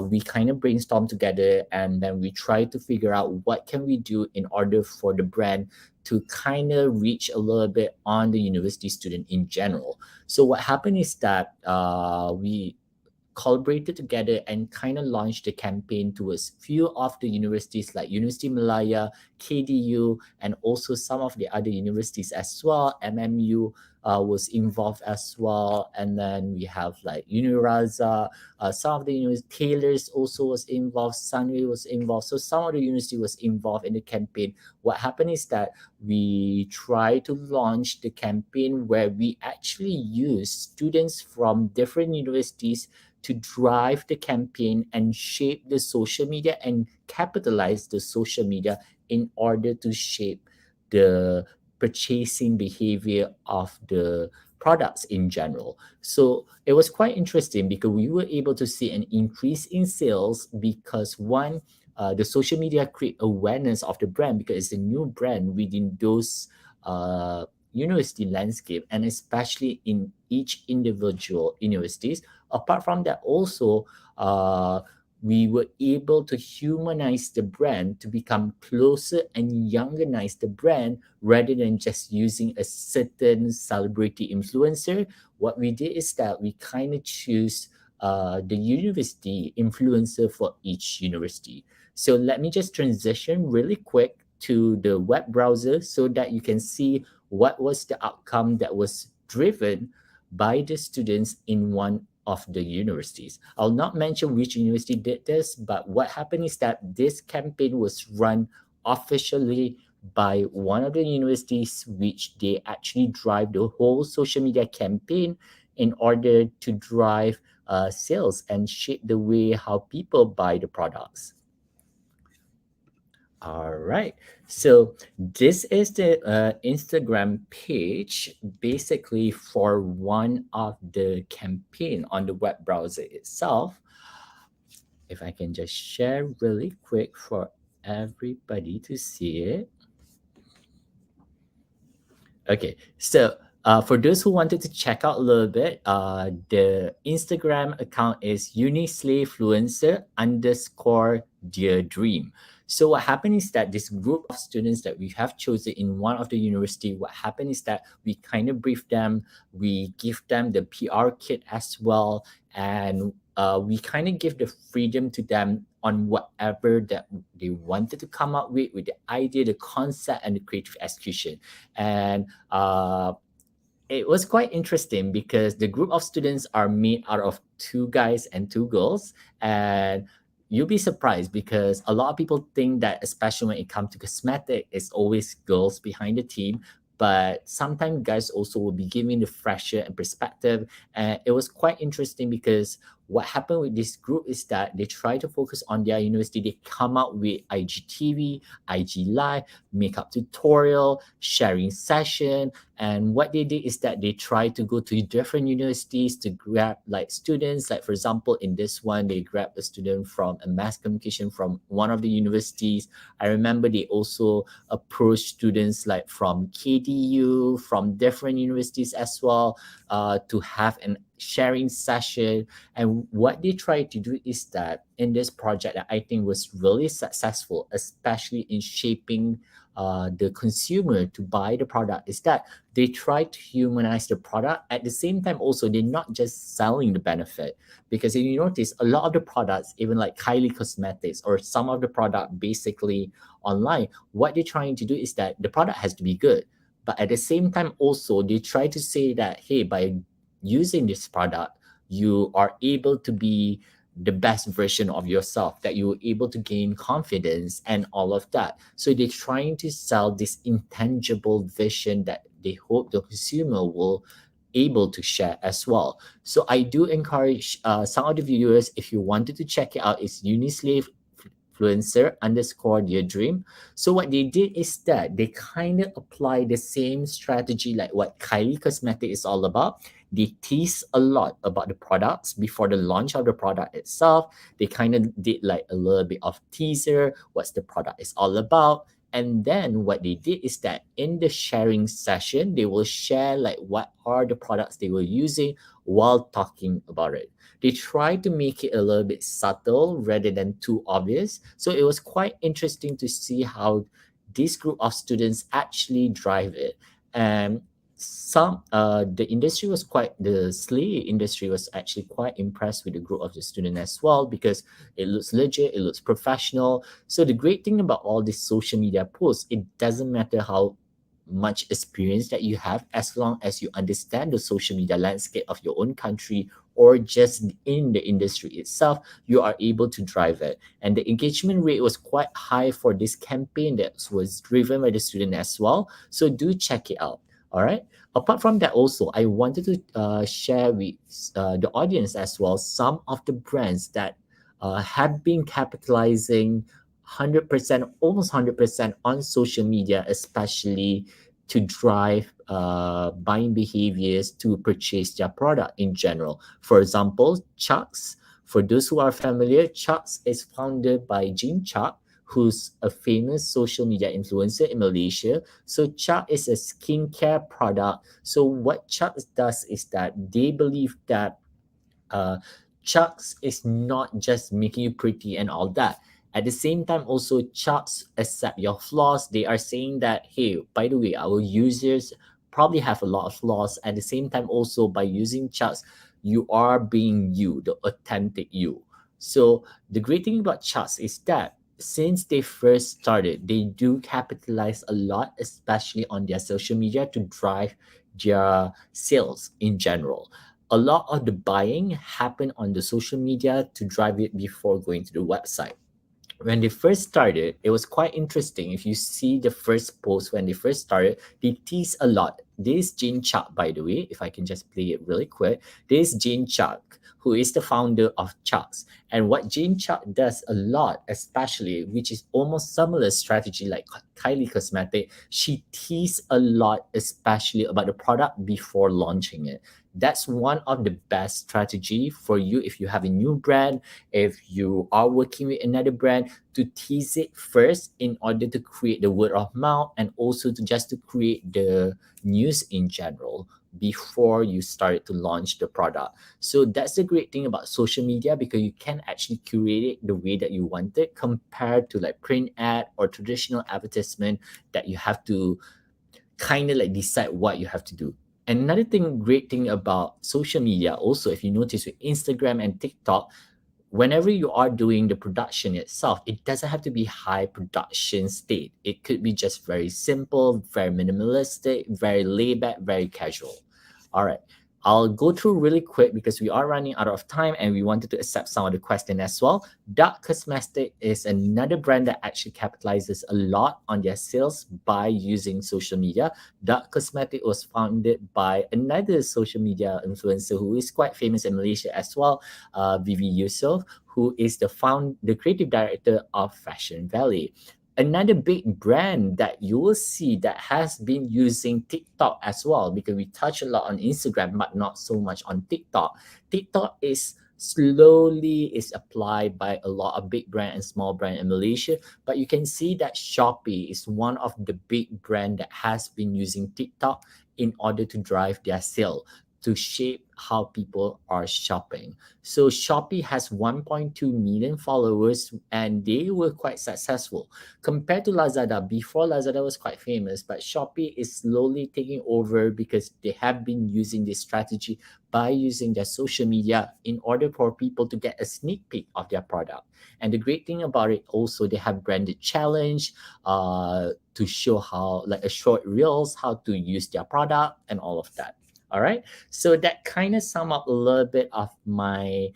we kind of brainstormed together, and then we tried to figure out what can we do in order for the brand to kind of reach a little bit on the university student in general. So what happened is that we collaborated together and kind of launched the campaign towards few of the universities like University Malaya, KDU, and also some of the other universities as well. MMU was involved as well, and then we have like Uniraza, some of the Taylor's also was involved, Sunway was involved. So some of the university was involved in the campaign. What happened is that we try to launch the campaign where we actually use students from different universities to drive the campaign and shape the social media and capitalize the social media in order to shape the purchasing behavior of the products in general. So it was quite interesting because we were able to see an increase in sales because one, the social media create awareness of the brand because it's a new brand within those university landscape, and especially in each individual universities. Apart from that, also we were able to humanize the brand to become closer and youngerize the brand rather than just using a certain celebrity influencer. What we did is that we kind of choose the university influencer for each university. So let me just transition really quick to the web browser so that you can see what was the outcome that was driven by the students in one of the universities. I'll not mention which university did this, but what happened is that this campaign was run officially by one of the universities, which they actually drive the whole social media campaign in order to drive sales and shape the way how people buy the products. All right. So this is the Instagram page basically for one of the campaign on the web browser itself. If I can just share really quick for everybody to see it. Okay. So for those who wanted to check out a little bit, the Instagram account is UniSlayFluencer_Dear Dream. So what happened is that this group of students that we have chosen in one of the university, what happened is that we kind of brief them, we give them the PR kit as well, and we kind of give the freedom to them on whatever that they wanted to come up with the idea, the concept, and the creative execution. And it was quite interesting because the group of students are made out of 2 guys and 2 girls, and you'll be surprised because a lot of people think that, especially when it comes to cosmetic, it's always girls behind the team. But sometimes guys also will be giving the fresher and perspective. And it was quite interesting because what happened with this group is that they try to focus on their university. They come out with IGTV, IG Live, makeup tutorial, sharing session. And what they did is that they try to go to different universities to grab like students. Like for example, in this one, they grabbed a student from a mass communication from one of the universities. I remember they also approached students like from KDU, from different universities as well, to have an sharing session. And what they tried to do is that in this project that I think was really successful, especially in shaping the consumer to buy the product, is that they try to humanize the product. At the same time, also, they're not just selling the benefit, because if you notice, a lot of the products, even like Kylie Cosmetics or some of the product basically online, what they're trying to do is that the product has to be good. But at the same time, also, they try to say that, hey, by using this product, you are able to be the best version of yourself, that you're able to gain confidence and all of that. So they're trying to sell this intangible vision that they hope the consumer will able to share as well. So I do encourage some of the viewers, if you wanted to check it out, it's Unislave influencer underscore dear dream. So what they did is that they kind of apply the same strategy like what Kylie Cosmetic is all about. They tease a lot about the products before the launch of the product itself. They kind of did like a little bit of teaser, what's the product is all about. And then what they did is that in the sharing session, they will share like what are the products they were using while talking about it. They tried to make it a little bit subtle rather than too obvious. So it was quite interesting to see how this group of students actually drive it. And the industry was quite, the slay industry was actually quite impressed with the group of the student as well, because it looks legit, it looks professional. So the great thing about all these social media posts, it doesn't matter how much experience that you have, as long as you understand the social media landscape of your own country or just in the industry itself, you are able to drive it. And the engagement rate was quite high for this campaign that was driven by the student as well. So do check it out. All right. Apart from that, also, I wanted to share with the audience as well some of the brands that have been capitalizing 100%, almost 100% on social media, especially to drive buying behaviors to purchase their product in general. For example, Chucks. For those who are familiar, Chucks is founded by Jim Chuck, who's a famous social media influencer in Malaysia. So Chuck is a skincare product. So what Chucks does is that they believe that Chucks is not just making you pretty and all that. At the same time, also Chucks accept your flaws. They are saying that, hey, by the way, our users probably have a lot of flaws. At the same time, also by using Chucks, you are being you, the authentic you. So the great thing about Chucks is that since they first started, they do capitalize a lot, especially on their social media, to drive their sales in general. A lot of the buying happen on the social media to drive it before going to the website. When they first started, it was quite interesting. If you see the first post when they first started, they tease a lot. This is Jane Chuck, by the way, if I can just play it really quick. This is Jane Chuck, who is the founder of Chucks. And what Jane Chuck does a lot, especially, which is almost similar strategy like Kylie Cosmetic, she teases a lot, especially about the product before launching it. That's one of the best strategy for you if you have a new brand, if you are working with another brand, to tease it first in order to create the word of mouth, and also to just to create the news in general before you start to launch the product. So that's the great thing about social media, because you can actually curate it the way that you want it, compared to like print ad or traditional advertisement that you have to kind of like decide what you have to do. Another great thing about social media also, if you notice with Instagram and TikTok, whenever you are doing the production itself, it doesn't have to be high production state. It could be just very simple, very minimalistic, very laid back, very casual. All right. I'll go through really quick because we are running out of time and we wanted to accept some of the questions as well. Dark Cosmetic is another brand that actually capitalizes a lot on their sales by using social media. Dark Cosmetic was founded by another social media influencer who is quite famous in Malaysia as well, Vivi Yusof, who is the creative director of Fashion Valley. Another big brand that you will see that has been using TikTok as well, because we touch a lot on Instagram, but not so much on TikTok. TikTok is slowly applied by a lot of big brand and small brand in Malaysia, but you can see that Shopee is one of the big brand that has been using TikTok in order to drive their sale, to shape how people are shopping. So Shopee has 1.2 million followers and they were quite successful. Compared to Lazada, before Lazada was quite famous, but Shopee is slowly taking over because they have been using this strategy by using their social media in order for people to get a sneak peek of their product. And the great thing about it also, they have branded challenge to show how, like a short reels, how to use their product and all of that. All right. So that kind of sum up a little bit of my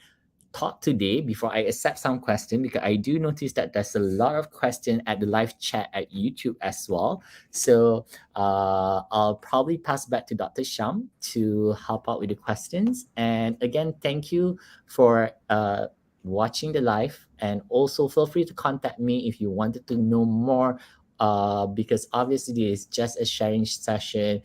thought today, before I accept some question, because I do notice that there's a lot of question at the live chat at YouTube as well. So I'll probably pass back to Dr. Sham to help out with the questions. And again, thank you for watching the live, and also feel free to contact me if you wanted to know more, because obviously it's just a sharing session.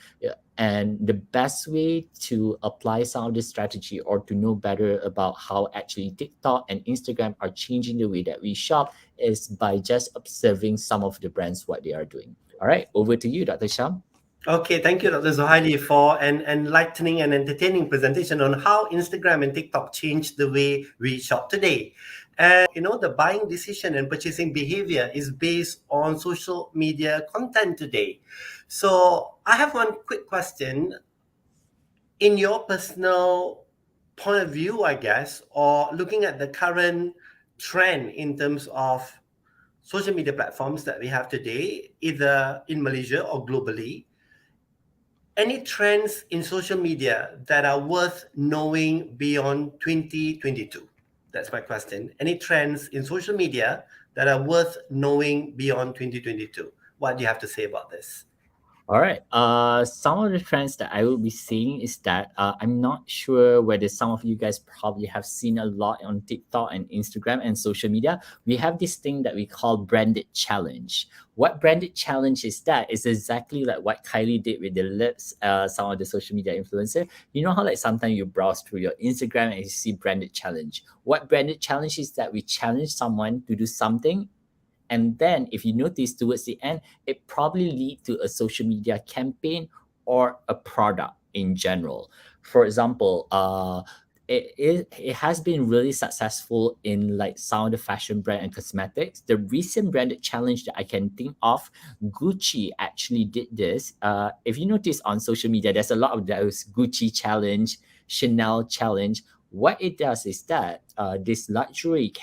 And the best way to apply some of this strategy, or to know better about how actually TikTok and Instagram are changing the way that we shop, is by just observing some of the brands, what they are doing. All right, over to you, Dr. Sham. Okay, thank you, Dr. Zohaili, for an enlightening and entertaining presentation on how Instagram and TikTok changed the way we shop today. And the buying decision and purchasing behavior is based on social media content today. So I have one quick question. In your personal point of view, I guess, or looking at the current trend in terms of social media platforms that we have today, either in Malaysia or globally, any trends in social media that are worth knowing beyond 2022? That's my question. Any trends in social media that are worth knowing beyond 2022? What do you have to say about this? All right. Some of the trends that I will be seeing is that I'm not sure whether some of you guys probably have seen a lot on TikTok and Instagram and social media. We have this thing that we call branded challenge. What branded challenge is that? It's exactly like what Kylie did with the lips, some of the social media influencer. You know how like sometimes you browse through your Instagram and you see branded challenge. What branded challenge is that we challenge someone to do something, and then if you notice towards the end, it probably lead to a social media campaign or a product in general. For example, it has been really successful in like some of the fashion brand and cosmetics. The recent branded challenge that I can think of, Gucci actually did this. If you notice on social media, there's a lot of those Gucci challenge, Chanel challenge. What it does is that this luxury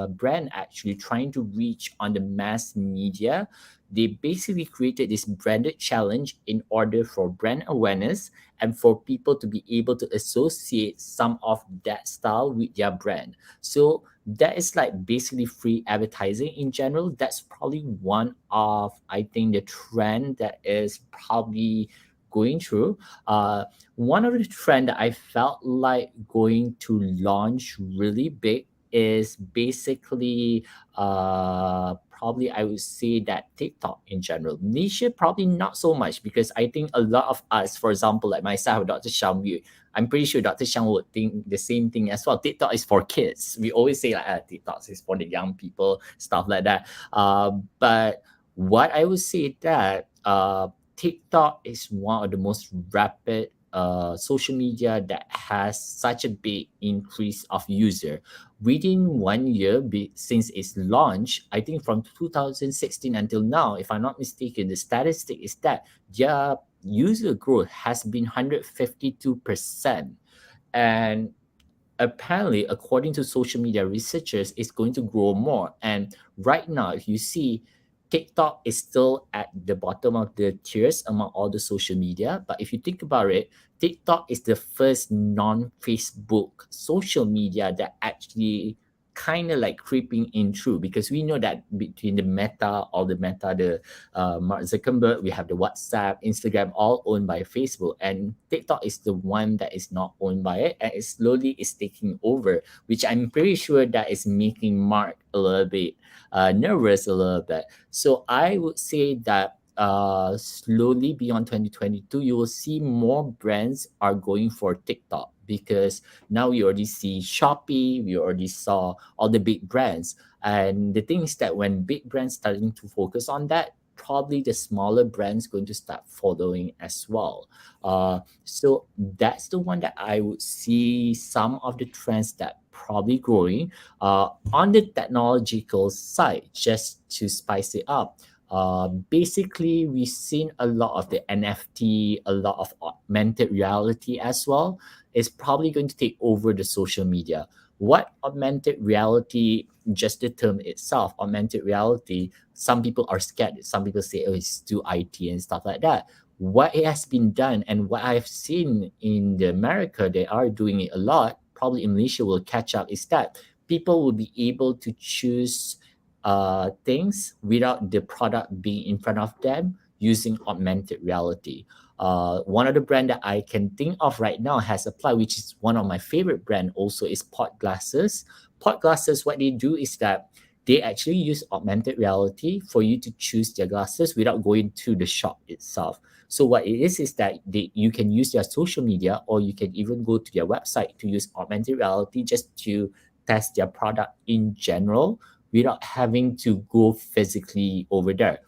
brand actually trying to reach on the mass media. They basically created this branded challenge in order for brand awareness and for people to be able to associate some of that style with their brand. So that is like basically free advertising in general. That's probably one of, I think, the trend that is probably going through. One of the trend that I felt like going to launch really big is basically probably I would say that TikTok in general. Malaysia probably not so much, because I think a lot of us, for example, like myself, Dr. Sham, I'm pretty sure Dr. Sham would think the same thing as well. TikTok is for kids. We always say like TikTok is for the young people, stuff like that. But what I would say that TikTok is one of the most rapid social media that has such a big increase of user. Within 1 year since its launch, I think from 2016 until now, if I'm not mistaken, the statistic is that their user growth has been 152%. And apparently, according to social media researchers, it's going to grow more. And right now, if you see, TikTok is still at the bottom of the tiers among all the social media. But if you think about it, TikTok is the first non-Facebook social media that actually kind of like creeping in through, because we know that between the Meta, the Mark Zuckerberg, we have the WhatsApp, Instagram, all owned by Facebook, and TikTok is the one that is not owned by it, and it slowly is taking over, which I'm pretty sure that is making Mark a little bit nervous a little bit. So I would say that slowly beyond 2022, you will see more brands are going for TikTok, because now we already see Shopee, we already saw all the big brands. And the thing is that when big brands starting to focus on that, probably the smaller brands going to start following as well. So that's the one that I would see some of the trends that probably growing. On the technological side, just to spice it up, basically we've seen a lot of the NFT, a lot of augmented reality as well. Is probably going to take over the social media. What augmented reality, just the term itself, augmented reality, some people are scared. Some people say, oh, it's too IT and stuff like that. What it has been done and what I've seen in the America, they are doing it a lot, probably in Malaysia will catch up is that people will be able to choose things without the product being in front of them using augmented reality. One of the brand that I can think of right now has applied, which is one of my favorite brand also, is Pot Glasses. Pot Glasses, what they do is that they actually use augmented reality for you to choose their glasses without going to the shop itself. So what it is that you can use their social media, or you can even go to their website to use augmented reality just to test their product in general without having to go physically over there.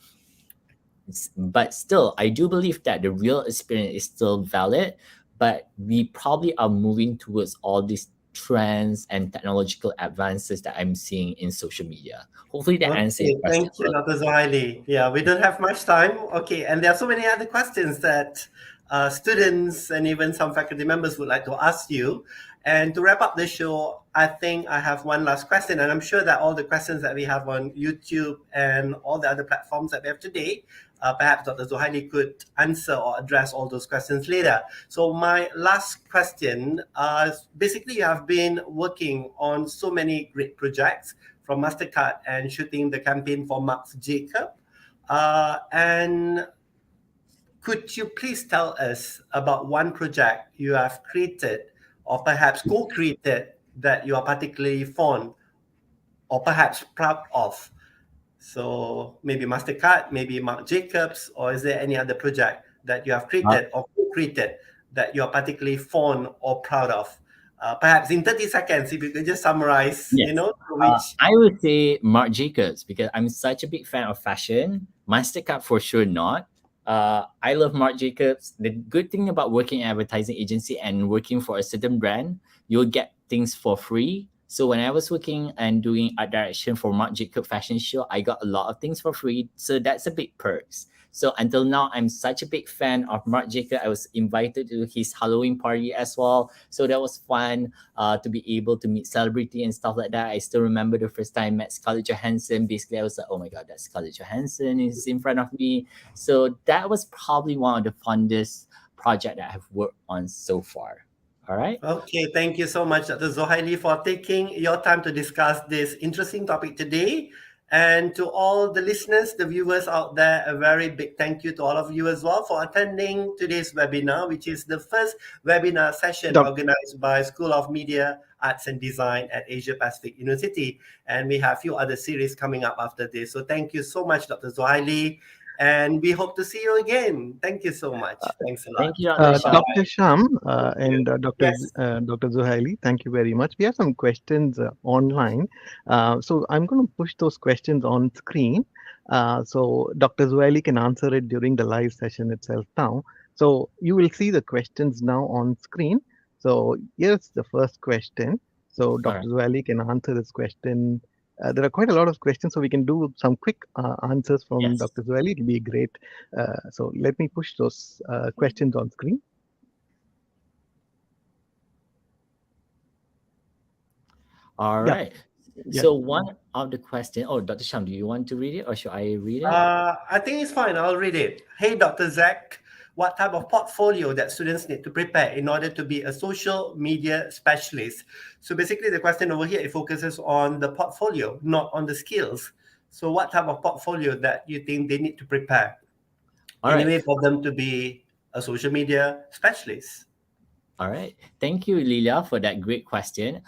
But still, I do believe that the real experience is still valid, but we probably are moving towards all these trends and technological advances that I'm seeing in social media. Hopefully that answers your question. Thank you, Dr. Zohaili. Yeah, we don't have much time. Okay, and there are so many other questions that students and even some faculty members would like to ask you. And to wrap up the show, I think I have one last question, and I'm sure that all the questions that we have on YouTube and all the other platforms that we have today, perhaps Dr. Zohaili could answer or address all those questions later. So my last question, basically you have been working on so many great projects from MasterCard and shooting the campaign for Marc Jacob. And could you please tell us about one project you have created or perhaps co-created that you are particularly fond or perhaps proud of? So maybe MasterCard, maybe Marc Jacobs, or is there any other project that you have created or co-created that you are particularly fond or proud of? Perhaps in 30 seconds, if you could just summarize, Yes. I would say Marc Jacobs, because I'm such a big fan of fashion. MasterCard for sure not. I love Marc Jacobs. The good thing about working in an advertising agency and working for a certain brand, you'll get things for free. So when I was working and doing art direction for Marc Jacobs fashion show, I got a lot of things for free. So that's a big perks. So until now, I'm such a big fan of Marc Jacobs. I was invited to his Halloween party as well. So that was fun to be able to meet celebrity and stuff like that. I still remember the first time I met Scarlett Johansson. Basically, I was like, oh my God, that's Scarlett Johansson is in front of me. So that was probably one of the fondest projects that I've worked on so far. All right. Okay, thank you so much, Dr. Zohaili, for taking your time to discuss this interesting topic today. And to all the listeners, the viewers out there, a very big thank you to all of you as well for attending today's webinar, which is the first webinar session organized by School of Media, Arts and Design at Asia Pacific University. And we have a few other series coming up after this. So thank you so much, Dr. Zohaili. And we hope to see you again. Thank you so much. Thanks a lot. Thank you, Dr. Sham and Dr. Yes. Dr. Zohaili, thank you very much. We have some questions online. So I'm going to push those questions on screen. So Dr. Zohaili can answer it during the live session itself now. So you will see the questions now on screen. So here's the first question. So Dr. Zohaili can answer this question. There are quite a lot of questions, so we can do some quick answers from Dr. Zohaili. It'll be great. So let me push those questions on screen. All right. So one of the questions, Dr. Sham, do you want to read it or should I read it? I think it's fine. I'll read it. Hey, Dr. Zach, what type of portfolio that students need to prepare in order to be a social media specialist? So basically the question over here, it focuses on the portfolio, not on the skills. So what type of portfolio that you think they need to prepare anyway for them to be a social media specialist? All right. Thank you, Lilia, for that great question.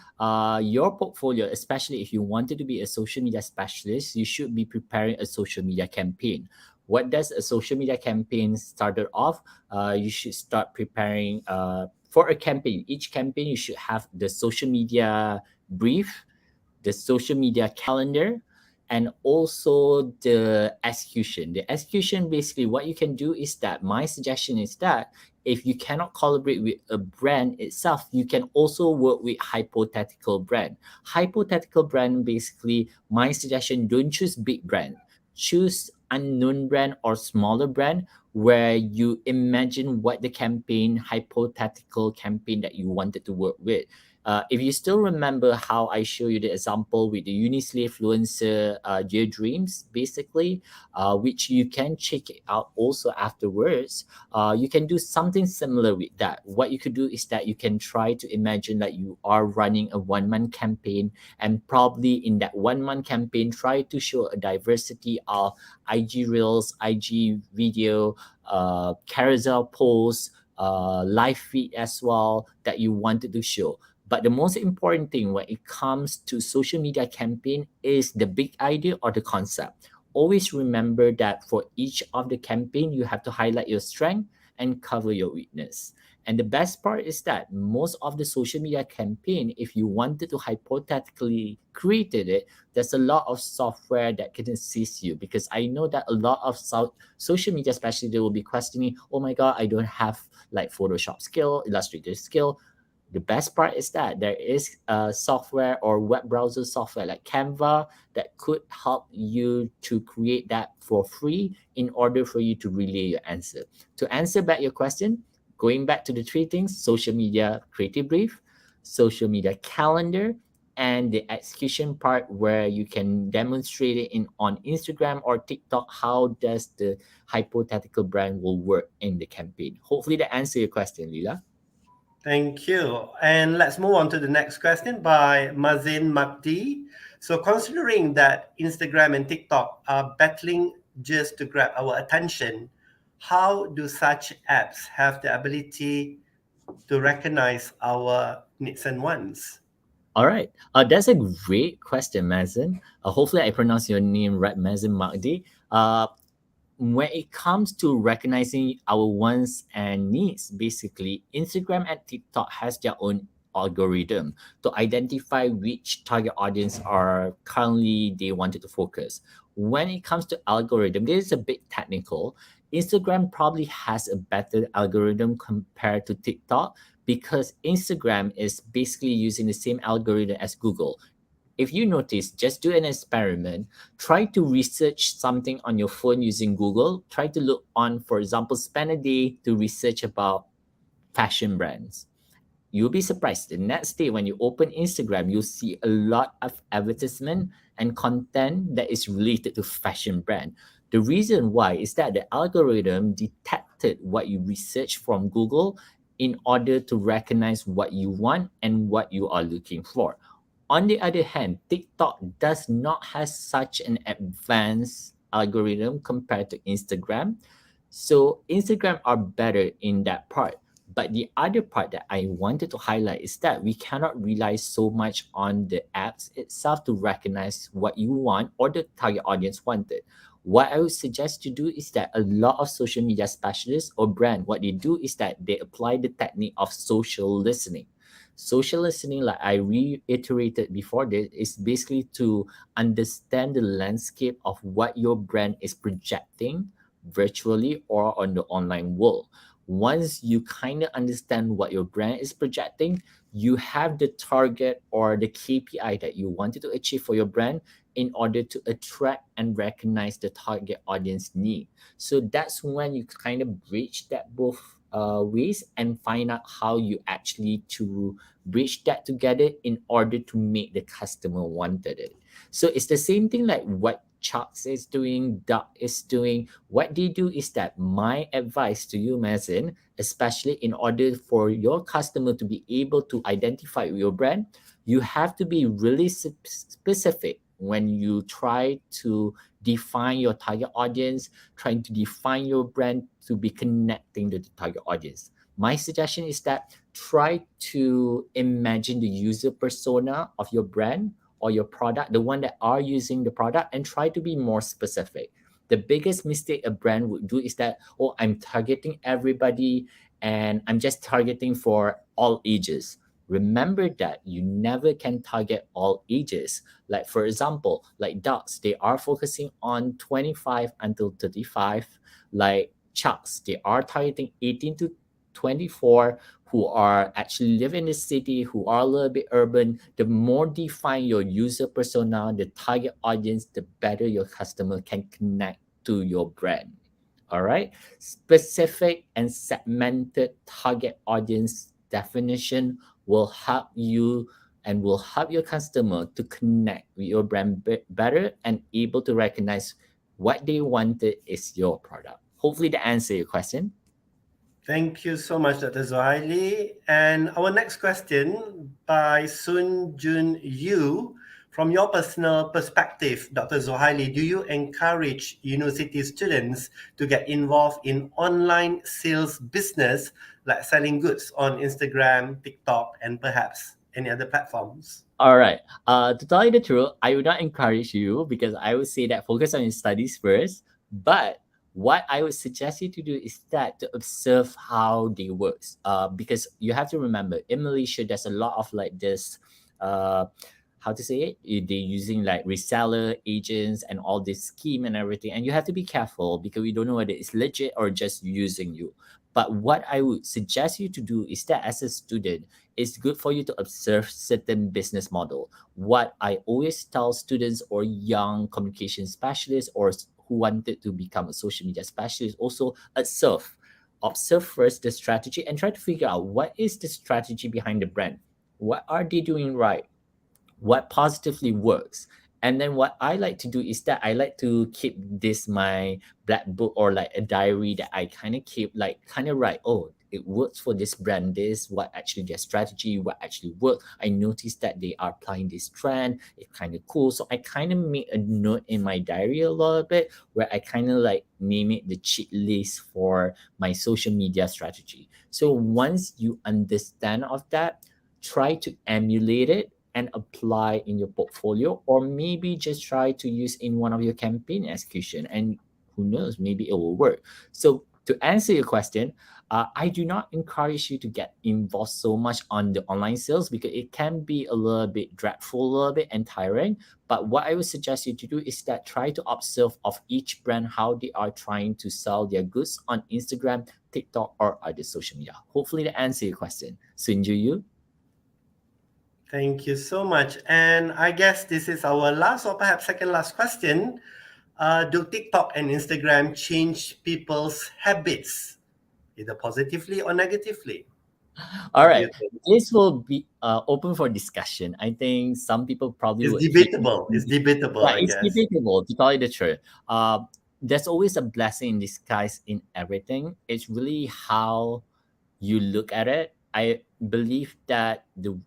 Your portfolio, especially if you wanted to be a social media specialist, you should be preparing a social media campaign. What does a social media campaign started off? You should start preparing for a campaign. Each campaign, you should have the social media brief, the social media calendar, and also the execution. The execution, basically, what you can do is that my suggestion is that if you cannot collaborate with a brand itself, you can also work with hypothetical brand. Hypothetical brand, basically, my suggestion, don't choose big brand. Choose unknown brand or smaller brand where you imagine what the hypothetical campaign that you wanted to work with. If you still remember how I show you the example with the Unislave Fluencer Dear Dreams, basically, which you can check it out also afterwards, you can do something similar with that. What you could do is that you can try to imagine that you are running a 1-month campaign, and probably in that 1-month campaign, try to show a diversity of IG Reels, IG video, carousel posts, live feed as well that you wanted to show. But the most important thing when it comes to social media campaign is the big idea or the concept. Always remember that for each of the campaign, you have to highlight your strength and cover your weakness. And the best part is that most of the social media campaign, if you wanted to hypothetically created it, there's a lot of software that can assist you, because I know that a lot of social media, especially, they will be questioning, oh my God, I don't have like Photoshop skill, Illustrator skill. The best part is that there is a software or web browser software like Canva that could help you to create that for free in order for you to relay your answer. To answer back your question, going back to the 3 things: social media creative brief, social media calendar, and the execution part where you can demonstrate it on Instagram or TikTok. How does the hypothetical brand will work in the campaign? Hopefully that answers your question, Lila. Thank you. And let's move on to the next question by Mazin Makdi. So considering that Instagram and TikTok are battling just to grab our attention, how do such apps have the ability to recognize our needs and wants? All right. That's a great question, Mazin. Hopefully I pronounced your name right, Mazin Makdi. When it comes to recognizing our wants and needs, basically, Instagram and TikTok has their own algorithm to identify which target audience are currently they wanted to focus. When it comes to algorithm, this is a bit technical. Instagram probably has a better algorithm compared to TikTok, because Instagram is basically using the same algorithm as Google. If you notice, just do an experiment. Try to research something on your phone using Google. Try to look on, for example, spend a day to research about fashion brands. You'll be surprised. The next day, when you open Instagram, you'll see a lot of advertisement and content that is related to fashion brand. The reason why is that the algorithm detected what you research from Google in order to recognize what you want and what you are looking for. On the other hand, TikTok does not have such an advanced algorithm compared to Instagram. So Instagram are better in that part. But the other part that I wanted to highlight is that we cannot rely so much on the apps itself to recognize what you want or the target audience wanted. What I would suggest to do is that a lot of social media specialists or brand, what they do is that they apply the technique of social listening. Social listening, like I reiterated before, this is basically to understand the landscape of what your brand is projecting virtually or on the online world. Once you kind of understand what your brand is projecting, you have the target or the KPI that you wanted to achieve for your brand in order to attract and recognize the target audience need. So that's when you kind of bridge that both ways and find out how you actually to bridge that together in order to make the customer wanted it. So it's the same thing like what Chucks is doing, Duck is doing. What they do is that my advice to you, Mazin, especially in order for your customer to be able to identify your brand, you have to be really specific when you try to define your target audience, trying to define your brand to be connecting to the target audience. My suggestion is that try to imagine the user persona of your brand or your product, the one that are using the product, and try to be more specific. The biggest mistake a brand would do is that, oh, I'm targeting everybody and I'm just targeting for all ages. Remember that you never can target all ages. Like for example, like Ducks, they are focusing on 25 until 35. Like Chucks, they are targeting 18 to 24 who are actually live in the city, who are a little bit urban. The more define your user persona, the target audience, the better your customer can connect to your brand. All right. Specific and segmented target audience definition will help you and will help your customer to connect with your brand better and able to recognize what they wanted is your product. Hopefully that answers your question. Thank you so much, Dr. Zohaili. And our next question by Sun Jun Yu. From your personal perspective, Dr. Zohaili, do you encourage university students to get involved in online sales business like selling goods on Instagram, TikTok, and perhaps any other platforms? All right. To tell you the truth, I would not encourage you because I would say that focus on your studies first. But what I would suggest you to do is that to observe how they work. Because you have to remember, in Malaysia, there's a lot of like this. How to say it? They're using like reseller agents and all this scheme and everything, and you have to be careful because we don't know whether it's legit or just using you. But what I would suggest you to do is that as a student, it's good for you to observe certain business model. What I always tell students or young communication specialists or who wanted to become a social media specialist also observe first the strategy and try to figure out what is the strategy behind the brand. What are they doing right? What positively works? And then what I like to do is that I like to keep this my black book or like a diary that I kind of keep like kind of write, oh, it works for this brand, this what actually their strategy, what actually worked. I noticed that they are applying this trend. It's kind of cool. So I kind of make a note in my diary a little bit where I kind of like name it the cheat list for my social media strategy. So once you understand of that, try to emulate it and apply in your portfolio, or maybe just try to use in one of your campaign execution, and who knows, maybe it will work. So to answer your question, I do not encourage you to get involved so much on the online sales because it can be a little bit dreadful, a little bit and tiring. But what I would suggest you to do is that try to observe of each brand how they are trying to sell their goods on Instagram, TikTok, or other social media. Hopefully that answers your question. Sunju Yu. Thank you so much. And I guess this is our last or perhaps second last question. Do TikTok and Instagram change people's habits, either positively or negatively? All What do you right. think? This will be open for discussion. I think some people probably It's would debatable. It's debatable, yeah, I it's guess. debatable to tell you the truth. There's always a blessing in disguise in everything. It's really how you look at it. I believe that you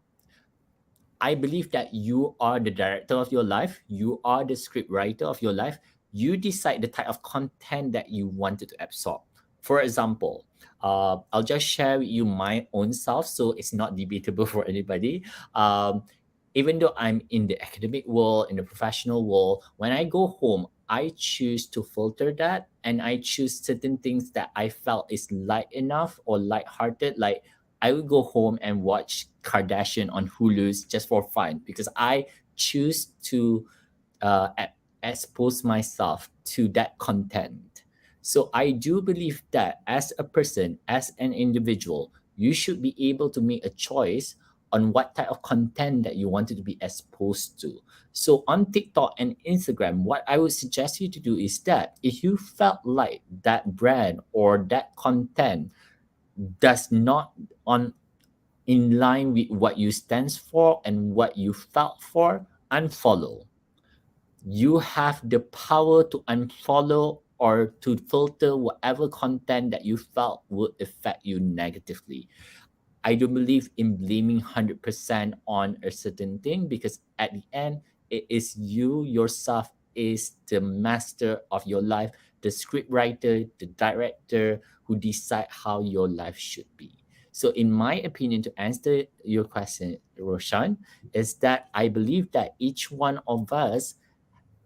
are the director of your life. You are the script writer of your life. You decide the type of content that you wanted to absorb. For example, I'll just share with you my own self, so it's not debatable for anybody. Even though I'm in the academic world, in the professional world, when I go home, I choose to filter that and I choose certain things that I felt is light enough or lighthearted. Like I would go home and watch Kardashian on Hulu's just for fun because I choose to expose myself to that content. So I do believe that as a person, as an individual, you should be able to make a choice on what type of content that you wanted to be exposed to. So on TikTok and Instagram, what I would suggest you to do is that if you felt like that brand or that content does not on in line with what you stands for and what you felt for, unfollow. You have the power to unfollow or to filter whatever content that you felt would affect you negatively. I don't believe in blaming 100% on a certain thing because at the end, it is you yourself is the master of your life, the script writer, the director who decide how your life should be. So in my opinion, to answer your question, Roshan, is that I believe that each one of us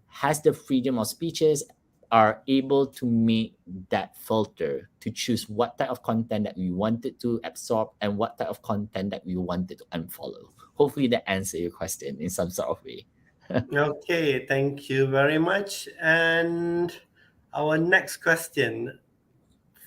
has the freedom of speeches, are able to make that filter to choose what type of content that we wanted to absorb and what type of content that we wanted to unfollow. Hopefully that answers your question in some sort of way. Okay, thank you very much. And our next question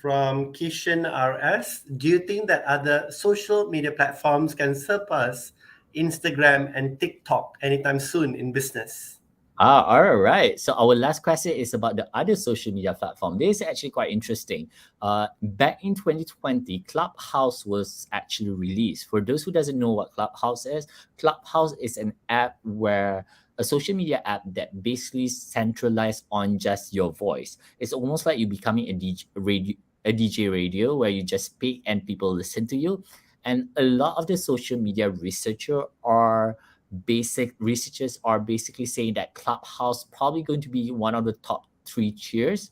from Kishan RS. Do you think that other social media platforms can surpass Instagram and TikTok anytime soon in business? All right. So our last question is about the other social media platform. This is actually quite interesting. Back in 2020, Clubhouse was actually released. For those who doesn't know what Clubhouse is an app where a social media app that basically centralized on just your voice. It's almost like you becoming a DJ radio where you just speak and people listen to you. And a lot of the social media researchers are basically saying that Clubhouse probably going to be one of the top 3 tiers.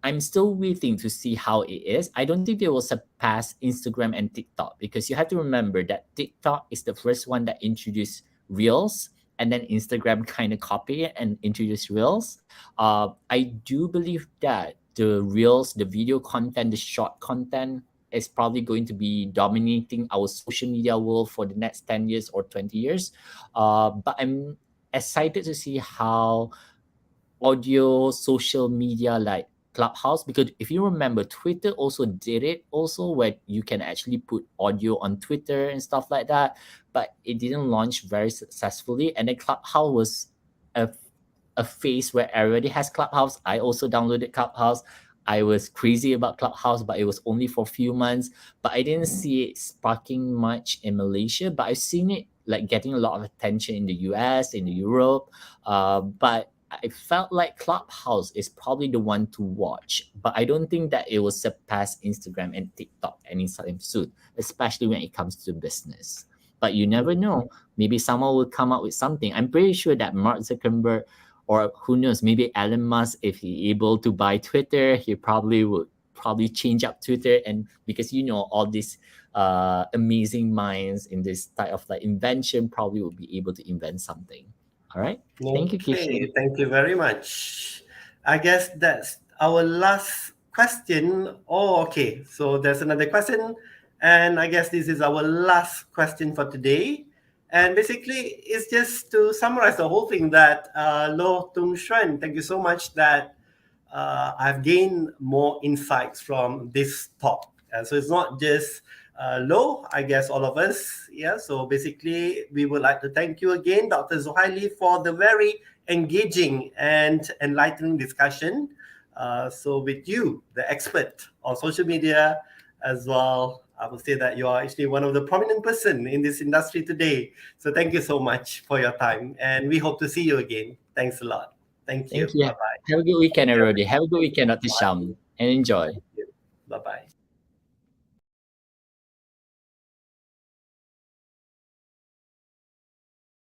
I'm still waiting to see how it is. I don't think they will surpass Instagram and TikTok, because you have to remember that TikTok is the first one that introduced Reels, and then Instagram kind of copied it and introduced Reels. I do believe that the Reels, the video content, the short content is probably going to be dominating our social media world for the next 10 years or 20 years. But I'm excited to see how audio social media like Clubhouse, because if you remember, Twitter also did it also, where you can actually put audio on Twitter and stuff like that, but it didn't launch very successfully. And then Clubhouse was a phase where everybody has Clubhouse. I also downloaded Clubhouse. I was crazy about Clubhouse, but it was only for a few months. But I didn't see it sparking much in Malaysia, but I've seen it like getting a lot of attention in the US, in Europe. But I felt like Clubhouse is probably the one to watch, but I don't think that it will surpass Instagram and TikTok anytime soon, especially when it comes to business. But you never know. Maybe someone will come up with something. I'm pretty sure that Mark Zuckerberg, or who knows, maybe Elon Musk, if he able to buy Twitter, he probably would change up Twitter. And because all these amazing minds in this type of like invention probably will be able to invent something. All right. Thank you, Kishi. Thank you very much. I guess that's our last question. Oh, okay. So there's another question. And I guess this is our last question for today. And basically, it's just to summarize the whole thing that Loh Tung Xuan, thank you so much that I've gained more insights from this talk. So it's not just Loh, I guess all of us. Yeah. So basically, we would like to thank you again, Dr. Zuhaili, for the very engaging and enlightening discussion. So with you, the expert on social media as well, I would say that you are actually one of the prominent person in this industry today. So thank you so much for your time, and we hope to see you again. Thanks a lot. Thank you. Thank you. Bye-bye. Have a good weekend, everybody. Have a good weekend, Dr. Sham, and enjoy. Bye-bye.